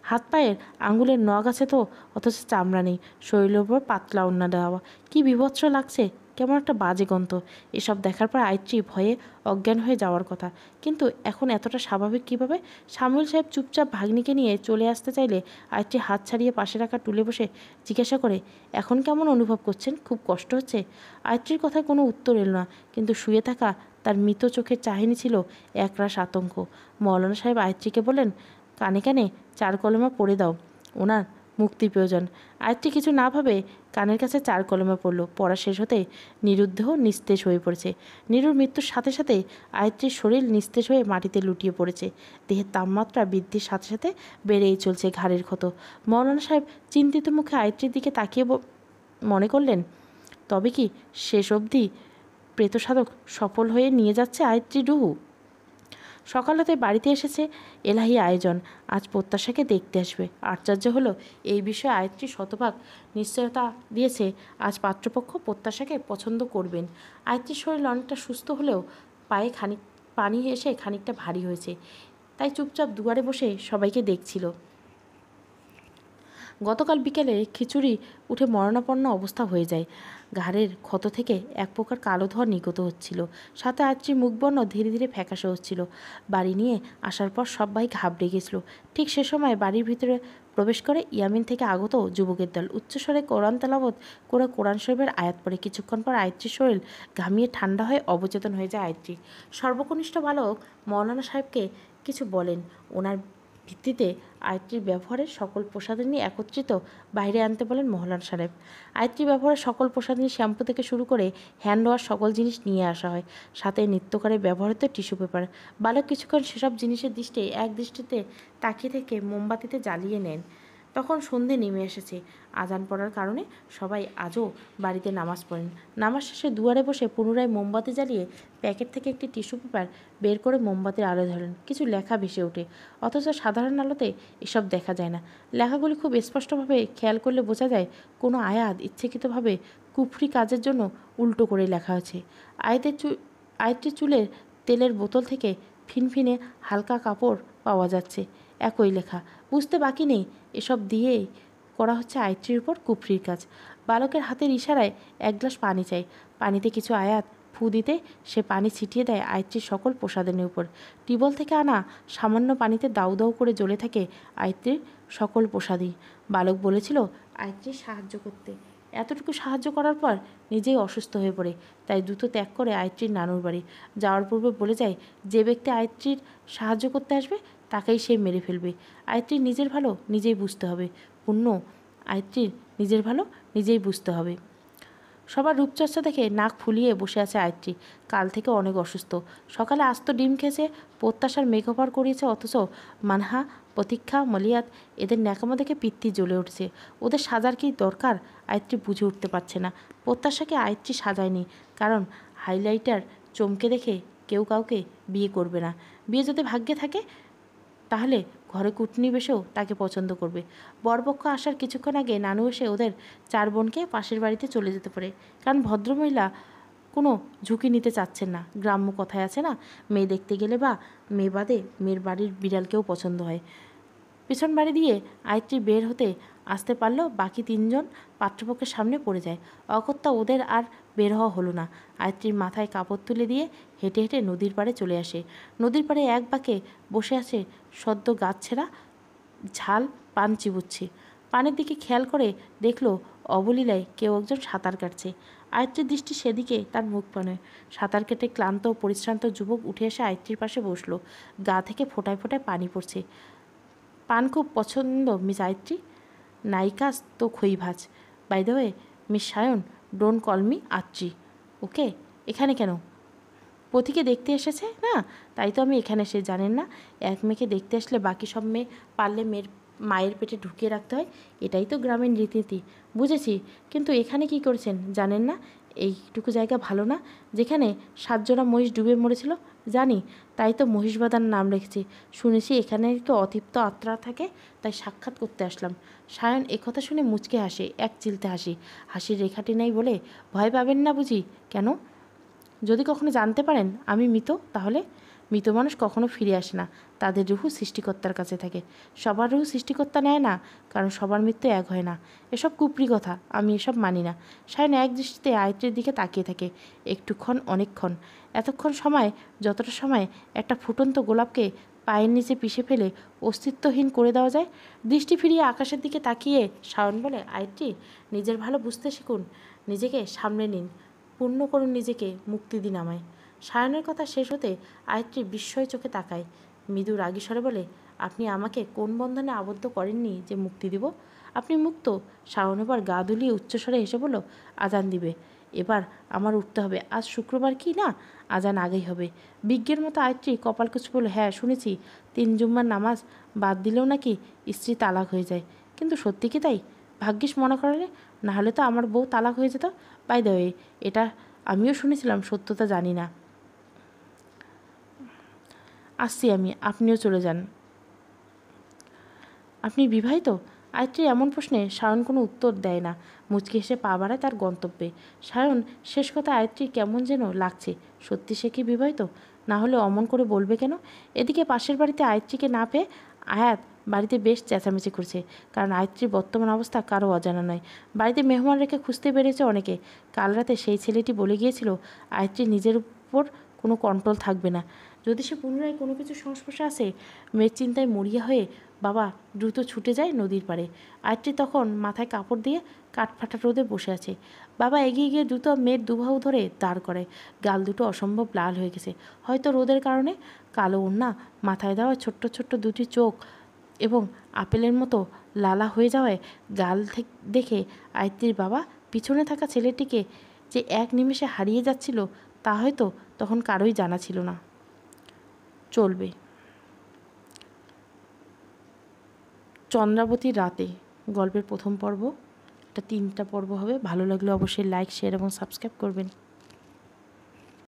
A: হাত পায়ের আঙুলের নখ আছে তো, অথচ চামড়া নেই। শরীরের উপর পাতলা ওড়না দেওয়া। কি বিভৎস লাগছে, কেমন একটা বাজে গন্ধ। এসব দেখার পর আয়ত্রী ভয়ে অজ্ঞান হয়ে যাওয়ার কথা, কিন্তু এখন এতটা স্বাভাবিক কীভাবে? সামিউল সাহেব চুপচাপ ভাগ্নিকে নিয়ে চলে আসতে চাইলে আয়ত্রী হাত ছাড়িয়ে পাশে রাখা টুলে বসে জিজ্ঞাসা করে, এখন কেমন অনুভব করছেন? খুব কষ্ট হচ্ছে? আয়ত্রীর কথায় কোনো উত্তর এলো না, কিন্তু শুয়ে থাকা তার মৃত চোখের চাহিনি ছিল একরাশ আতঙ্ক। মৌলানা সাহেব আয়ত্রীকে বলেন, কানে কানে 4 কলেমা পড়ে দাও, ওনার মুক্তি প্রয়োজন। আয়ত্রী কিছু না ভাবে কানের কাছে 4 কলেমা পড়ল। পড়া শেষ হতে নিরুদ্ধ নিস্তেজ হয়ে পড়েছে। নীরুর মৃত্যুর সাথে সাথে আয়ত্রীর শরীর নিস্তেজ হয়ে মাটিতে লুটিয়ে পড়েছে। দেহের তাপমাত্রা বৃদ্ধির সাথে সাথে বেড়েই চলছে ঘাড়ের ক্ষত। মৌলানা সাহেব চিন্তিত মুখে আয়ত্রীর দিকে তাকিয়ে মনে করলেন, তবে কি শেষ অবধি প্রেতসাধক সফল হয়ে নিয়ে যাচ্ছে আয়ত্রী রুহু? সকাল হতে বাড়িতে এসেছে এলাহি আয়োজন। আজ প্রত্যাশাকে দেখতে আসবে। আশ্চর্য হলো, এই বিষয়ে আয়ত্রী শতভাগ নিশ্চয়তা দিয়েছে আজ পাত্রপক্ষ প্রত্যাশাকে পছন্দ করবেন। আয়ত্রীর শরীর অনেকটা সুস্থ হলেও পায়ে পানি এসে খানিকটা ভারী হয়েছে, তাই চুপচাপ দুয়ারে বসে সবাইকে দেখছিল। গতকাল বিকেলে খিচুড়ি উঠে মরণাপন্ন অবস্থা হয়ে যায়। ঘাড়ের ক্ষত থেকে এক প্রকার কালো ধোঁয়া নির্গত হচ্ছিল। সাথে আয়ত্রীর মুখবর্ণ ধীরে ধীরে ফ্যাকাশে হচ্ছিল। বাড়ি নিয়ে আসার পর সবাই ঘাবড়ে গেছিল। ঠিক সে সময় বাড়ির ভিতরে প্রবেশ করে ইয়ামিন থেকে আগত যুবকের দল। উচ্চস্বরে কোরআন তেলাওয়াত করে কোরআন শরীফের আয়াত পড়ে। কিছুক্ষণ পর আয়ত্রীর শরীর ঘামিয়ে ঠান্ডা হয়ে অবচেতন হয়ে যায় আয়ত্রী। সর্বকনিষ্ঠ বালক মৌলানা সাহেবকে কিছু বলেন। ওনার ভিত্তিতে আয়ত্রীর ব্যবহারের সকল প্রসাধনী একত্রিত বাইরে আনতে বলেন মৌলানা সাহেব। আয়ত্রী ব্যবহারের সকল প্রসাধনী শ্যাম্পু থেকে শুরু করে হ্যান্ড ওয়াশ সকল জিনিস নিয়ে আসা হয়, সাথে নিত্যকারে ব্যবহৃত টিস্যু পেপার। বালক কিছুক্ষণ সেসব জিনিসের এক দৃষ্টিতে তাকিয়ে থেকে মোমবাতিতে জ্বালিয়ে নেন। তখন সন্ধে নেমে এসেছে। আজান পড়ার কারণে সবাই আজও বাড়িতে নামাজ পড়েন। নামাজ শেষে দুয়ারে বসে পুনরায় মোমবাতি জ্বালিয়ে প্যাকেট থেকে একটি টিস্যু পেপার বের করে মোমবাতির আলো ধরেন। কিছু লেখা ভেসে ওঠে, অথচ সাধারণ আলোতে এসব দেখা যায় না। লেখাগুলি খুব স্পষ্টভাবে খেয়াল করলে বোঝা যায় কোনো আয়াত ইচ্ছাকৃতভাবে কুফরি কাজের জন্য উল্টো করে লেখা হয়েছে। আয়ত্রীর চুলের তেলের বোতল থেকে ফিনফিনে হালকা কাপড় পাওয়া যাচ্ছে। একই লেখা, বুঝতে বাকি নেই এসব দিয়েই করা হচ্ছে আয়ত্রীর উপর কুফরির কাজ। বালকের হাতের ইশারায় এক গ্লাস পানি চাই। পানিতে কিছু আয়াত ফু দিতে সে পানি ছিটিয়ে দেয় আয়ত্রীর সকল প্রসাধনের উপর। টিবল থেকে আনা সামান্য পানিতে দাউ দাউ করে জ্বলে থাকে আয়ত্রীর সকল প্রসাদী। বালক বলেছিল আয়ত্রীর সাহায্য করতে। এতটুকু সাহায্য করার পর নিজেই অসুস্থ হয়ে পড়ে, তাই দ্রুত ত্যাগ করে আয়ত্রীর নানুর বাড়ি যাওয়ার পূর্বে বলে যায়, যে ব্যক্তি আয়ত্রীর সাহায্য করতে আসবে তাকেই সে মেরে ফেলবে। আয়ত্রীর নিজের ভালো নিজেই বুঝতে হবে। পুণ্য আয়ত্রীর নিজের ভালো নিজেই বুঝতে হবে। সবার রূপচর্চা দেখে নাক ফুলিয়ে বসে আছে আয়ত্রী। কাল থেকে অনেক অসুস্থ। সকালে আস্ত ডিম খেয়েছে, প্রত্যাশার মেকওভার করিয়েছে, অথচ মানহা, প্রতীক্ষা, মলিয়াত এদের ন্যাকামো দেখে পিত্তি জ্বলে উঠছে। ওদের সাজার কি দরকার আয়ত্রী বুঝে উঠতে পারছে না। প্রত্যাশাকে আয়ত্রী সাজায়নি, কারণ হাইলাইটার চমকে দেখে কেউ কাউকে বিয়ে করবে না। বিয়ে যদি ভাগ্যে থাকে তাহলে ঘরে কুটনি বেশেও তাকে পছন্দ করবে। বরপক্ষ আসার কিছুক্ষণ আগে নানু এসে ওদের 4 বোনকে পাশের বাড়িতে চলে যেতে পারে, কারণ ভদ্রমহিলা কোনো ঝুঁকি নিতে চাচ্ছেন না। গ্রাম্য কথায় আছে না, মেয়ে দেখতে গেলে বা মেয়ে বাদে মেয়ের বাড়ির বিড়ালকেও পছন্দ হয়। পিছন বাড়ি দিয়ে আয়ত্রী বের হতে আসতে পারলেও বাকি তিনজন পাত্রপক্ষের সামনে পড়ে যায়। অগত্যা ওদের আর বের হওয়া হলো না। আয়ত্রীর মাথায় কাপড় তুলে দিয়ে হেঁটে হেঁটে নদীর পাড়ে চলে আসে। নদীর পাড়ে এক বাঁকে বসে আছে সদ্য গাছ ছেঁড়া ঝাল পান চিবুচ্ছে। পানের দিকে খেয়াল করে দেখলো অবলীলায় কেউ একজন সাঁতার কাটছে। আয়ত্রীর দৃষ্টি সেদিকে, তার মুখ পানে। সাঁতার কেটে ক্লান্ত ও পরিশ্রান্ত যুবক উঠে এসে আয়ত্রীর পাশে বসলো। গা থেকে ফোঁটায় ফোঁটায় পানি পড়ছে। পান খুব পছন্দ মিস আয়ত্রী? নায়িকাস তো খই ভাজ। By the way, miss Sayan, don't call me Atri. Okay? এখানে কেন? পথিকে দেখতে এসেছে না? তাই তো আমি এখানে এসে, জানেন না, এক মেয়েকে দেখতে আসলে বাকি সব মেয়ে পারলে মায়ের পেটে ঢুকিয়ে রাখতে হয়। এটাই তো গ্রামের রীতিনীতি। বুঝেছি, কিন্তু এখানে কি করেছেন জানেন না? এইটুকু জায়গা ভালো না, যেখানে 7 জোড়া মহিষ ডুবে মরেছিল? জানি, তাই তো মহিষবাদার নাম রেখেছি। শুনেছি এখানে তো অতৃপ্ত আত্মা থাকে, তাই সাক্ষাৎ করতে আসলাম। সায়ন একথা শুনে মুচকে হাসে, এক চিলতে হাসি। হাসির রেখাটি নেই বলে ভয় পাবেন না বুঝি? কেন? যদি কখনো জানতে পারেন আমি মৃত, তাহলে? মৃত মানুষ কখনো ফিরে আসে না, তাদের রুহু সৃষ্টিকর্তার কাছে থাকে। সবার রুহু সৃষ্টিকর্তা নেয় না, কারণ সবার মৃত্যু এক হয় না। এসব কুপরি কথা, আমি এসব মানি না। সায়ন এক দৃষ্টিতে আয়ত্রীর দিকে তাকিয়ে থাকে, একটুক্ষণ, অনেকক্ষণ। এতক্ষণ সময়, যতটা সময় একটা ফুটন্ত গোলাপকে পায়ের নিচে পিষে ফেলে অস্তিত্বহীন করে দেওয়া যায়। দৃষ্টি ফিরিয়ে আকাশের দিকে তাকিয়ে সায়ন বলে, আয়ত্রী, নিজের ভালো বুঝতে শিখুন, নিজেকে সামনে নিন, পূর্ণ করুন নিজেকে, মুক্তি দিন আমায়। সায়নের কথা শেষ হতে আয়ত্রী বিস্ময় চোখে তাকায়। মৃদু রাগী স্বরে বলে, আপনি আমাকে কোন বন্ধনে আবদ্ধ করেননি যে মুক্তি দিব? আপনি মুক্ত। সায়ন এবার গা দুলিয়ে উচ্চস্বরে হেসে বলল, আজান দিবে। এবার আমার উঠতে হবে। আজ শুক্রবার কি না? আজান আগেই হবে। বিজ্ঞের মতো আয়ত্রী কপাল কুঁচ বলল, হ্যাঁ শুনেছি 3 জুম্মার নামাজ বাদ দিলেও নাকি স্ত্রী তালাক হয়ে যায়। কিন্তু সত্যি কি তাই? ভাগ্যিস মনে করেন, না হলে তো আমার বউ তালাক হয়ে যেত। বাই দ্য ওয়ে, এটা আমিও শুনেছিলাম, সত্যতা জানি না। আসছি আমি, আপনিও চলে যান। আপনি বিবাহিত? আয়ত্রী এমন প্রশ্নে সায়ন কোনো উত্তর দেয় না, মুচকি হেসে পা বাড়ায় তার গন্তব্যে। সায়ন শেষ কথা আয়ত্রী কেমন যেন লাগছে। সত্যি সে কি বিবাহিত? না হলে অমন করে বলবে কেন? এদিকে পাশের বাড়িতে আয়ত্রীকে না পেয়ে আয়াত বাড়িতে বেশ চেঁচামেচি করছে, কারণ আয়ত্রীর বর্তমান অবস্থা কারো অজানা নয়। বাড়িতে মেহমান রেখে খুঁজতে বেরিয়েছে অনেকে। কাল রাতে সেই ছেলেটি বলে গিয়েছিল আয়ত্রী নিজের উপর কোনো কন্ট্রোল থাকবে না। যদি সে পুনরায় কোনো কিছু সংস্পর্শে আসে, মেয়ের চিন্তায় মরিয়া হয়ে বাবা দ্রুত ছুটে যায় নদীর পাড়ে। আয়ত্রী তখন মাথায় কাপড় দিয়ে কাঠফাটা রোদে বসে আছে। বাবা এগিয়ে গিয়ে দ্রুত মেয়ের দুবাহু ধরে দাঁড় করে। গাল দুটো অসম্ভব লাল হয়ে গেছে, হয়তো রোদের কারণে। কালো ওড়না মাথায় দেওয়া ছোট্ট ছোট্ট দুটি চোখ এবং আপেলের মতো লালা হয়ে যাওয়ায় গাল দেখে আয়ত্রীর বাবা পিছনে থাকা ছেলেটিকে যে এক নিমেষে হারিয়ে যাচ্ছিল, তা হয়তো তখন কারোই জানা ছিল না। চলবে। চন্দ্রাবতীর রাতে গল্পের প্রথম পর্ব। এটা 3টা পর্ব হবে। ভালো লাগলে অবশ্যই লাইক, শেয়ার এবং সাবস্ক্রাইব করবেন।